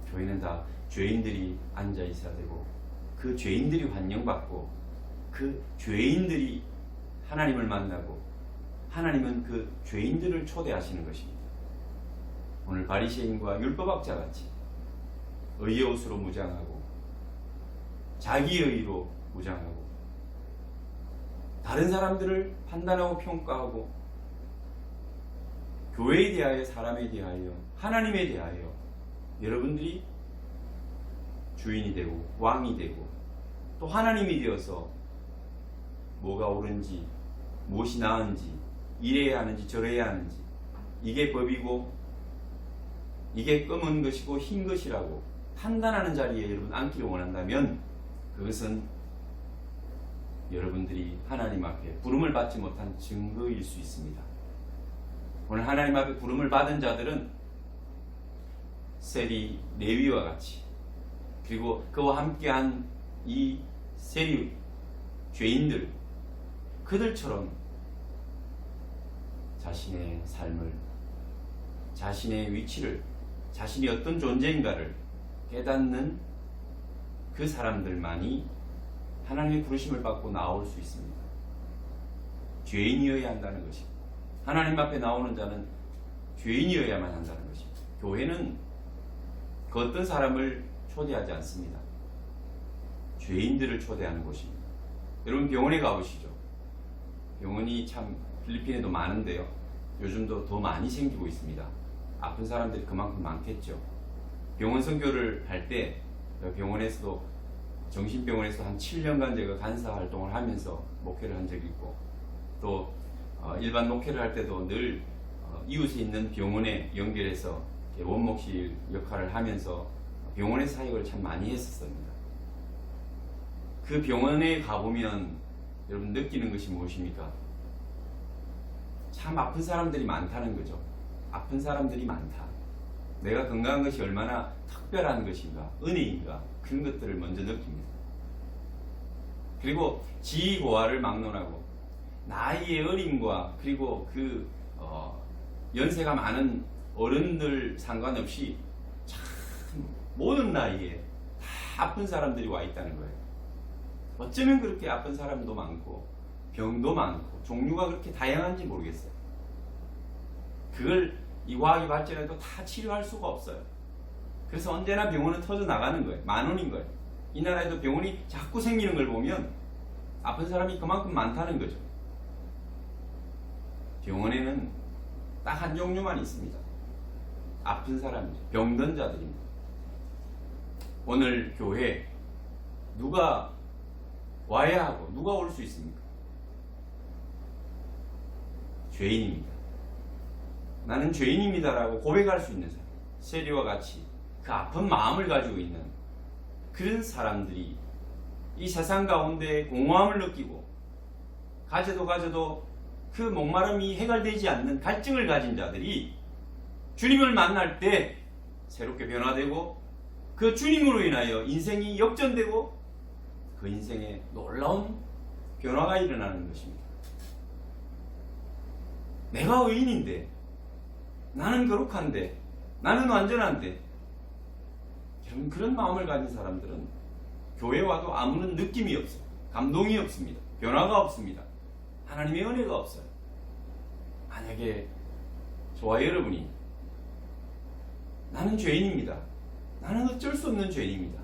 교회는 다 죄인들이 앉아 있어야 되고 그 죄인들이 환영받고 그 죄인들이 하나님을 만나고 하나님은 그 죄인들을 초대하시는 것입니다. 오늘 바리새인과 율법학자 같이 의의 옷으로 무장하고 자기의 의로 무장하고 다른 사람들을 판단하고 평가하고 교회에 대하여, 사람에 대하여, 하나님에 대하여 여러분들이 주인이 되고 왕이 되고 또 하나님이 되어서 뭐가 옳은지 무엇이 나은지 이래야 하는지 저래야 하는지 이게 법이고 이게 검은 것이고 흰 것이라고 판단하는 자리에 여러분 앉기를 원한다면 그것은 여러분들이 하나님 앞에 부름을 받지 못한 증거일 수 있습니다. 오늘 하나님 앞에 부름을 받은 자들은 세리 레위와 같이 그리고 그와 함께한 이 세리 죄인들 그들처럼 자신의 삶을 자신의 위치를 자신이 어떤 존재인가를 깨닫는 그 사람들만이 하나님의 부르심을 받고 나올 수 있습니다. 죄인이어야 한다는 것입니다. 하나님 앞에 나오는 자는 죄인이어야만 한다는 것입니다. 교회는 그 어떤 사람을 초대하지 않습니다. 죄인들을 초대하는 곳입니다. 여러분 병원에 가보시죠. 병원이 참 필리핀에도 많은데요. 요즘도 더 많이 생기고 있습니다. 아픈 사람들이 그만큼 많겠죠. 병원 선교를 할 때 병원에서도 정신병원에서 한 7년간 제가 간사 활동을 하면서 목회를 한 적이 있고 또 일반 목회를 할 때도 늘 이웃에 있는 병원에 연결해서 원목실 역할을 하면서 병원의 사역을 참 많이 했었습니다. 그 병원에 가보면 여러분 느끼는 것이 무엇입니까? 참 아픈 사람들이 많다는 거죠. 아픈 사람들이 많다. 내가 건강한 것이 얼마나 특별한 것인가, 은혜인가 그런 것들을 먼저 느낍니다. 그리고 지고와를 막론하고 나이의 어림과 그리고 그 연세가 많은 어른들 상관없이 참 모든 나이에 다 아픈 사람들이 와 있다는 거예요. 어쩌면 그렇게 아픈 사람도 많고 병도 많고 종류가 그렇게 다양한지 모르겠어요. 그걸 이 과학이 발전해도 다 치료할 수가 없어요. 그래서 언제나 병원은 터져 나가는 거예요. 만원인 거예요. 이 나라에도 병원이 자꾸 생기는 걸 보면 아픈 사람이 그만큼 많다는 거죠. 병원에는 딱 한 종류만 있습니다. 아픈 사람이죠. 병든 자들입니다. 오늘 교회 누가 와야 하고 누가 올 수 있습니까? 죄인입니다. 나는 죄인입니다라고 고백할 수 있는 사람, 세리와 같이 그 아픈 마음을 가지고 있는 그런 사람들이 이 세상 가운데 공허함을 느끼고 가져도 그 목마름이 해결되지 않는 갈증을 가진 자들이 주님을 만날 때 새롭게 변화되고 그 주님으로 인하여 인생이 역전되고 그 인생에 놀라운 변화가 일어나는 것입니다. 내가 의인인데, 나는 거룩한데, 나는 완전한데, 여러분, 그런 마음을 가진 사람들은 교회 와도 아무런 느낌이 없어요. 감동이 없습니다. 변화가 없습니다. 하나님의 은혜가 없어요. 만약에 저와 여러분이 나는 죄인입니다. 나는 어쩔 수 없는 죄인입니다.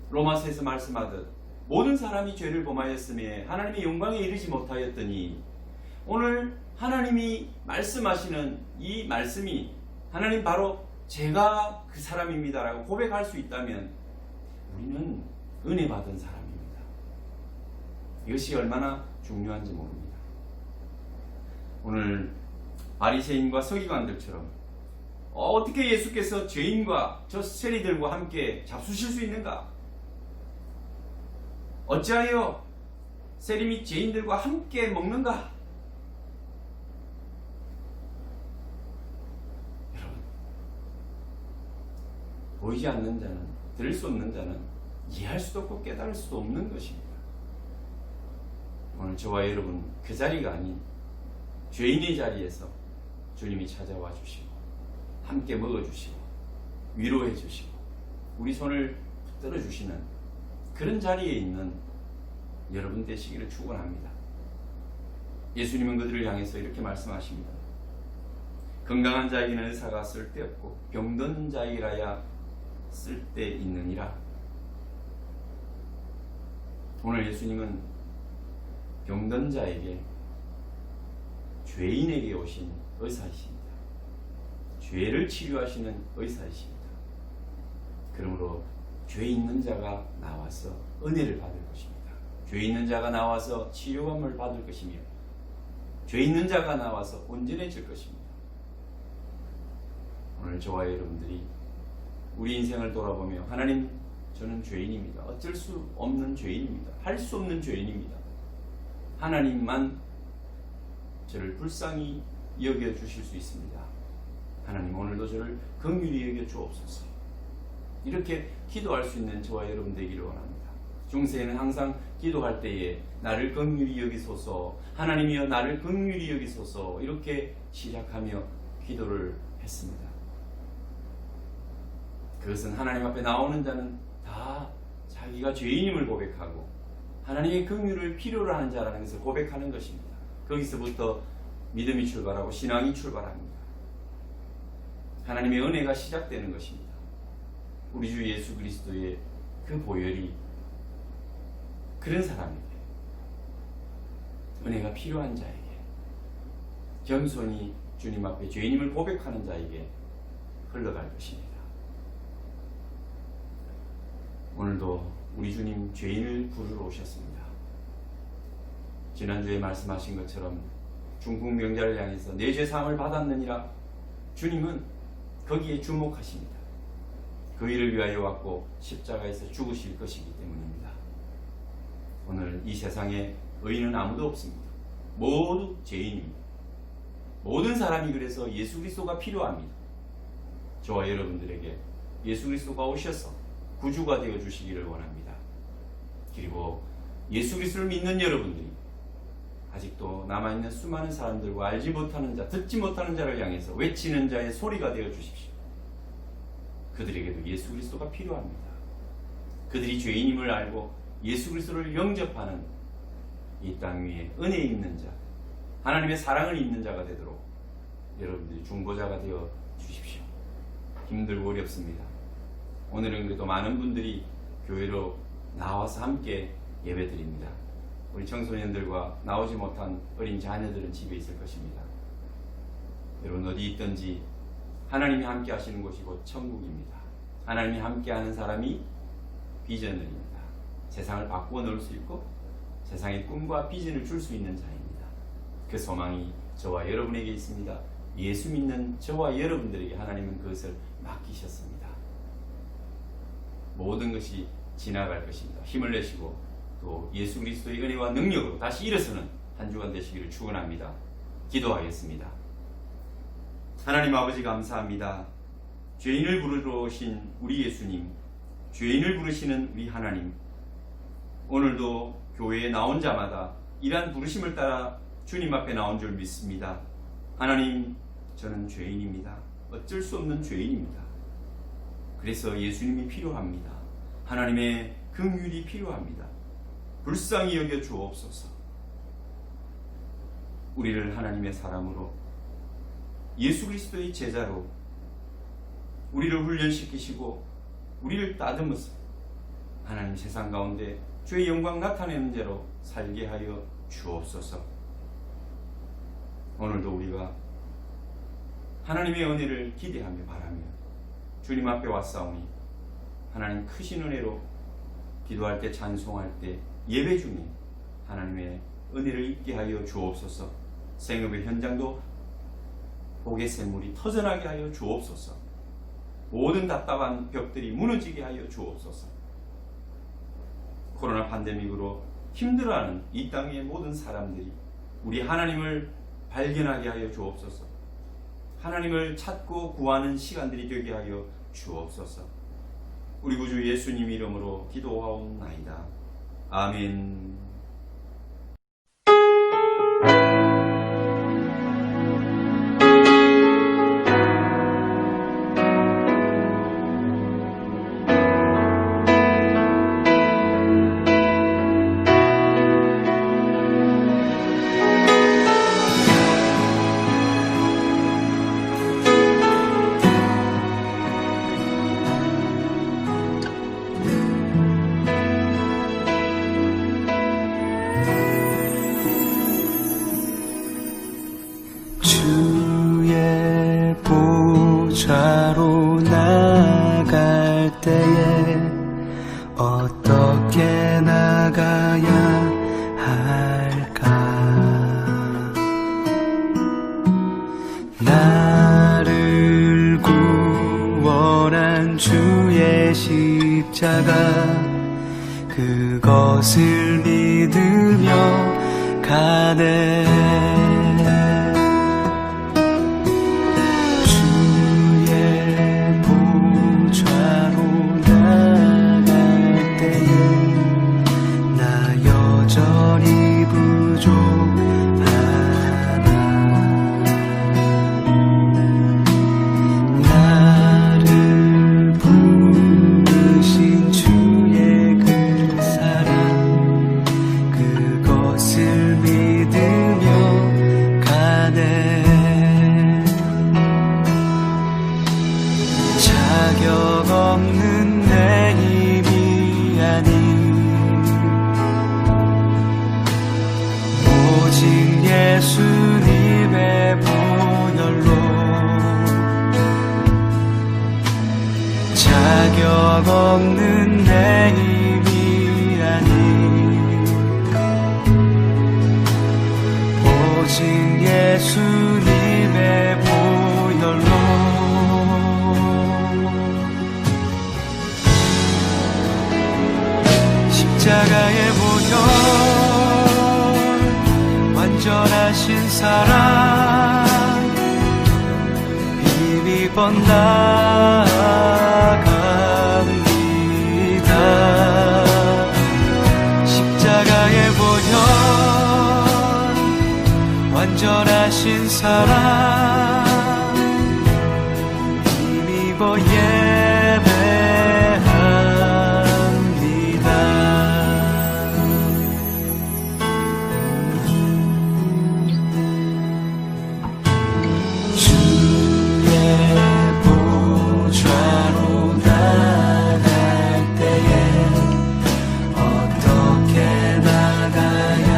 로마서에서 말씀하듯 모든 사람이 죄를 범하였음에 하나님의 영광에 이르지 못하였더니 오늘 하나님이 말씀하시는 이 말씀이 하나님 바로 제가 그 사람입니다라고 고백할 수 있다면 우리는 은혜 받은 사람입니다. 이것이 얼마나 중요한지 모릅니다. 오늘 바리새인과 서기관들처럼 어떻게 예수께서 죄인과 저 세리들과 함께 잡수실 수 있는가? 어찌하여 세리 및 죄인들과 함께 먹는가? 여러분, 보이지 않는 자는, 들을 수 없는 자는 이해할 수도 없고 깨달을 수도 없는 것입니다. 오늘 저와 여러분 그 자리가 아닌 죄인의 자리에서 주님이 찾아와 주시고 함께 먹어주시고 위로해 주시고 우리 손을 붙들어 주시는 그런 자리에 있는 여러분 되시기를 축원합니다. 예수님은 그들을 향해서 이렇게 말씀하십니다. 건강한 자에게는 의사가 쓸데없고 병든 자이라야 쓸데있느니라. 오늘 예수님은 병든 자에게, 죄인에게 오신 의사이십니다. 죄를 치료하시는 의사이십니다. 그러므로 죄 있는 자가 나와서 은혜를 받을 것입니다. 죄 있는 자가 나와서 치료감을 받을 것이며 죄 있는 자가 나와서 온전해질 것입니다. 오늘 저와 여러분들이 우리 인생을 돌아보며 하나님, 저는 죄인입니다. 어쩔 수 없는 죄인입니다. 할 수 없는 죄인입니다. 하나님만 저를 불쌍히 여겨주실 수 있습니다. 하나님, 오늘도 저를 긍휼히 여겨 주옵소서. 이렇게 기도할 수 있는 저와 여러분 되기를 원합니다. 중세에는 항상 기도할 때에 나를 긍휼히 여기소서, 하나님이여 나를 긍휼히 여기소서, 이렇게 시작하며 기도를 했습니다. 그것은 하나님 앞에 나오는 자는 다 자기가 죄인임을 고백하고 하나님의 긍휼을 필요로 하는 자라는 것을 고백하는 것입니다. 거기서부터 믿음이 출발하고 신앙이 출발합니다. 하나님의 은혜가 시작되는 것입니다. 우리 주 예수 그리스도의 그 보혈이 그런 사람에게, 은혜가 필요한 자에게, 겸손히 주님 앞에 죄인임을 고백하는 자에게 흘러갈 것입니다. 오늘도 우리 주님 죄인을 부르러 오셨습니다. 지난주에 말씀하신 것처럼 중풍 병자를 향해서 내 죄 사함을 받았느니라. 주님은 거기에 주목하십니다. 그 일을 위하여 왔고 십자가에서 죽으실 것이기 때문입니다. 오늘 이 세상에 의인은 아무도 없습니다. 모두 죄인입니다. 모든 사람이 그래서 예수 그리스도가 필요합니다. 저와 여러분들에게 예수 그리스도가 오셔서 구주가 되어 주시기를 원합니다. 그리고 예수 그리스도를 믿는 여러분들이 아직도 남아있는 수많은 사람들과 알지 못하는 자, 듣지 못하는 자를 향해서 외치는 자의 소리가 되어 주십시오. 그들에게도 예수 그리스도가 필요합니다. 그들이 죄인임을 알고 예수 그리스도를 영접하는 이 땅 위에 은혜 있는 자, 하나님의 사랑을 입는 자가 되도록 여러분들이 중보자가 되어 주십시오. 힘들고 어렵습니다. 오늘은 그래도 많은 분들이 교회로 나와서 함께 예배드립니다. 우리 청소년들과 나오지 못한 어린 자녀들은 집에 있을 것입니다. 여러분 어디 있든지 하나님이 함께 하시는 곳이 곧 천국입니다. 하나님이 함께 하는 사람이 비전을입니다. 세상을 바꾸어 놓을 수 있고 세상의 꿈과 비전을 줄 수 있는 자입니다. 그 소망이 저와 여러분에게 있습니다. 예수 믿는 저와 여러분들에게 하나님은 그것을 맡기셨습니다. 모든 것이 지나갈 것입니다. 힘을 내시고 또 예수 그리스도의 은혜와 능력으로 다시 일어서는 한 주간 되시기를 축원합니다. 기도하겠습니다. 하나님 아버지 감사합니다. 죄인을 부르러 오신 우리 예수님, 죄인을 부르시는 우리 하나님, 오늘도 교회에 나온 자마다 이러한 부르심을 따라 주님 앞에 나온 줄 믿습니다. 하나님, 저는 죄인입니다. 어쩔 수 없는 죄인입니다. 그래서 예수님이 필요합니다. 하나님의 긍휼이 필요합니다. 불쌍히 여겨 주옵소서. 우리를 하나님의 사람으로, 예수 그리스도의 제자로 우리를 훈련시키시고 우리를 따듬어서 하나님 세상 가운데 주의 영광 나타내는 대로 살게 하여 주옵소서. 오늘도 우리가 하나님의 은혜를 기대하며 바라며 주님 앞에 왔사오니 하나님 크신 은혜로 기도할 때, 찬송할 때, 예배 중에 하나님의 은혜를 입게 하여 주옵소서. 생업의 현장도 복의 샘물이 터져나게 하여 주옵소서. 모든 답답한 벽들이 무너지게 하여 주옵소서. 코로나 팬데믹으로 힘들어하는 이 땅의 모든 사람들이 우리 하나님을 발견하게 하여 주옵소서. 하나님을 찾고 구하는 시간들이 되게 하여 주옵소서. 우리 구주 예수님 이름으로 기도하옵나이다. 아멘. 주의 보좌로 나갈 때에 어떻게 나가야 할까? 나를 구원한 주의 십자가, 그것을 믿으며 가네. 자격 없는 내 힘이 아닌 오직 예수님의 보혈로, 자격 없는 내 힘이 아닌 오직 예수님의 보혈로, 십자가의 보혈, 완전하신 사랑, 힘입어 나갑니다. 십자가의 보혈, 완전하신 사랑, 힘입어 어떻게 나가야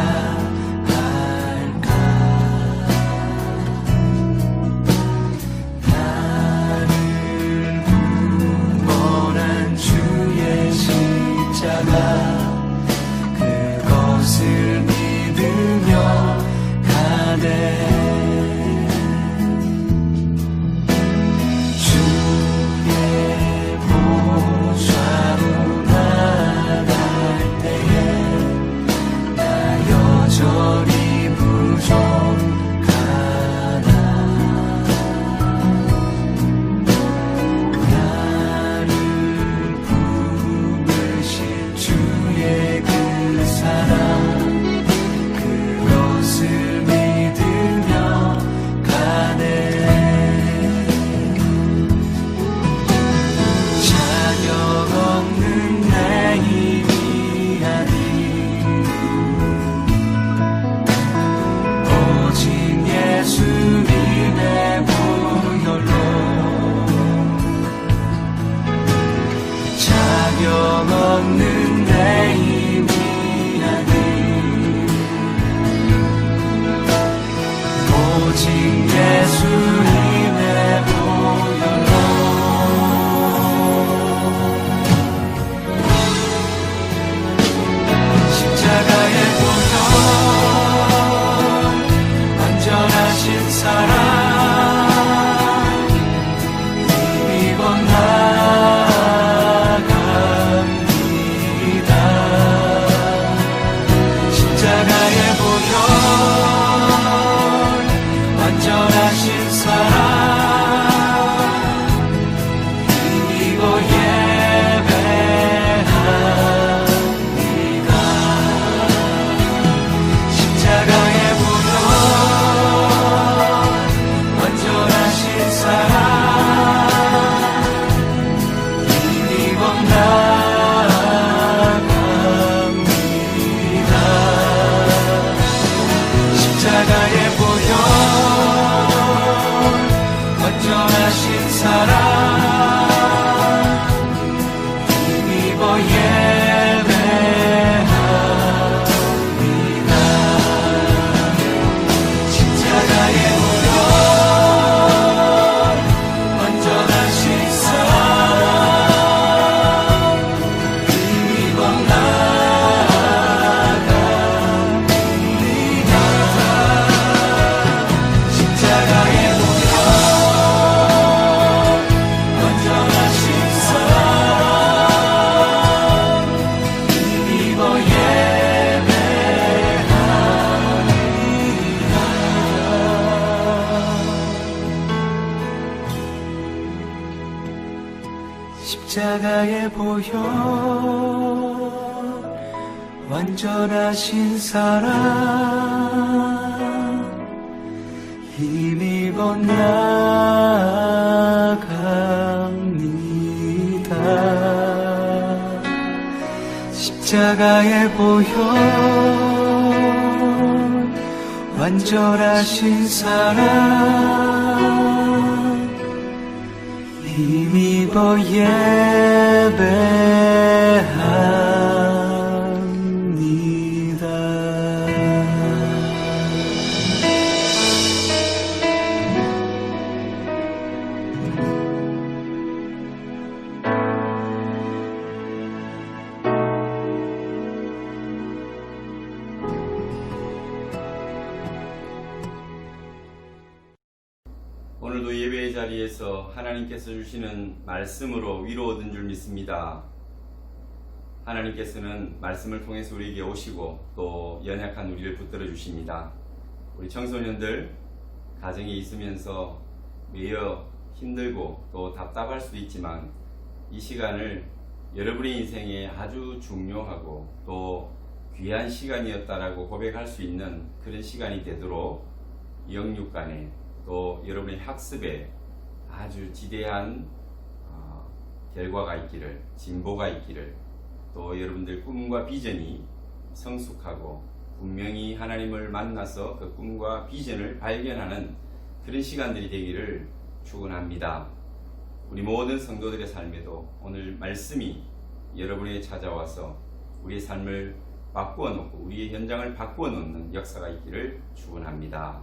오직 예수님의 보혈로 십자가의 보혈 완전하신 사랑 힘입어 나아갑니다. 십자가의 보혈 완전하신 사랑 힘입어 예배합니다. 십자가의 보혈 완전하신 사랑 힘입어 나아갑니다. 십자가의 보혈 완전하신 사랑 힘입어 예배합니다. 십자가의 보혈 완전하신 사랑 힘입어 나아갑니다. 십자가의 보혈 완전하신 사랑 힘입어 예배합니다. 십자가의 보혈 완전하신 사랑 힘입어 나아갑니다. 십자가의 보혈 완전하신 사랑 힘입어 오늘도 예배의 자리에서 하나님께서 주시는 말씀으로 위로 얻은 줄 믿습니다. 하나님께서는 말씀을 통해서 우리에게 오시고 또 연약한 우리를 붙들어 주십니다. 우리 청소년들 가정에 있으면서 매여 힘들고 또 답답할 수도 있지만 이 시간을 여러분의 인생에 아주 중요하고 또 귀한 시간이었다라고 고백할 수 있는 그런 시간이 되도록 영육간에 또 여러분의 학습에 아주 지대한 결과가 있기를, 진보가 있기를, 또 여러분들 꿈과 비전이 성숙하고 분명히 하나님을 만나서 그 꿈과 비전을 발견하는 그런 시간들이 되기를 축원합니다. 우리 모든 성도들의 삶에도 오늘 말씀이 여러분에게 찾아와서 우리의 삶을 바꾸어 놓고 우리의 현장을 바꾸어 놓는 역사가 있기를 축원합니다.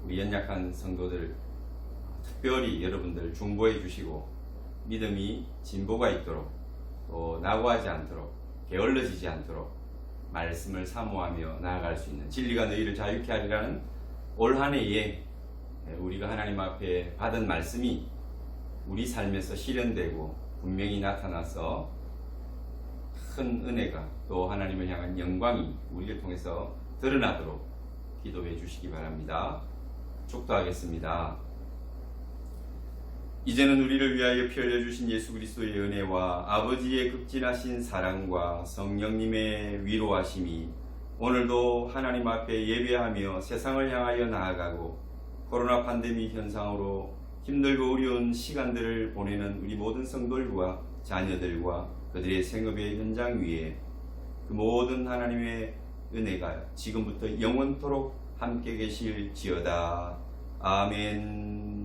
우리 연약한 성도들 특별히 여러분들 중보해 주시고 믿음이 진보가 있도록 또 낙오하지 않도록 게을러지지 않도록 말씀을 사모하며 나아갈 수 있는 진리가 너희를 자유케 하리라는 올 한 해에 우리가 하나님 앞에 받은 말씀이 우리 삶에서 실현되고 분명히 나타나서 큰 은혜가 또 하나님을 향한 영광이 우리를 통해서 드러나도록 기도해 주시기 바랍니다. 축도하겠습니다. 이제는 우리를 위하여 피 흘려 주신 예수 그리스도의 은혜와 아버지의 극진하신 사랑과 성령님의 위로하심이 오늘도 하나님 앞에 예배하며 세상을 향하여 나아가고 코로나 팬데믹 현상으로 힘들고 어려운 시간들을 보내는 우리 모든 성도들과 자녀들과 그들의 생업의 현장 위에 그 모든 하나님의 은혜가 지금부터 영원토록 함께 계실지어다. 아멘.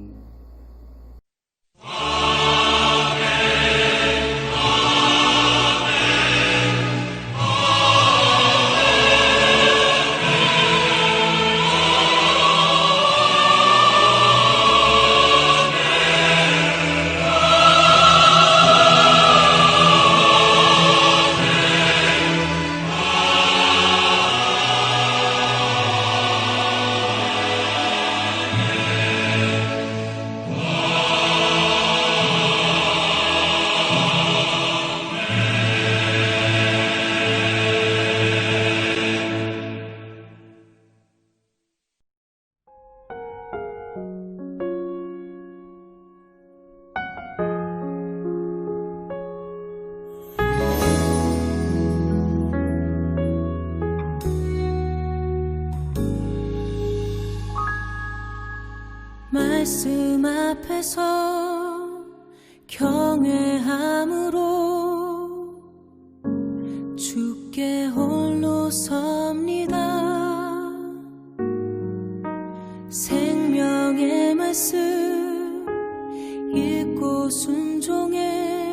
말씀 앞에서 경외함으로 주께 홀로 섭니다. 생명의 말씀 읽고 순종해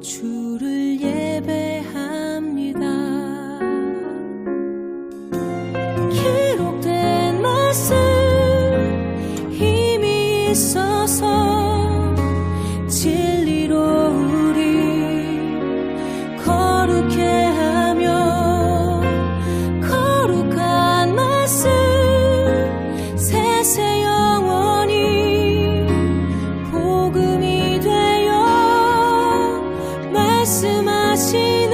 주를 예배합니다. 기록된 말씀 힘이 있어서 진리로 우리 거룩해 하며 거룩한 말씀 세세 영원히 복음이 되어 말씀하신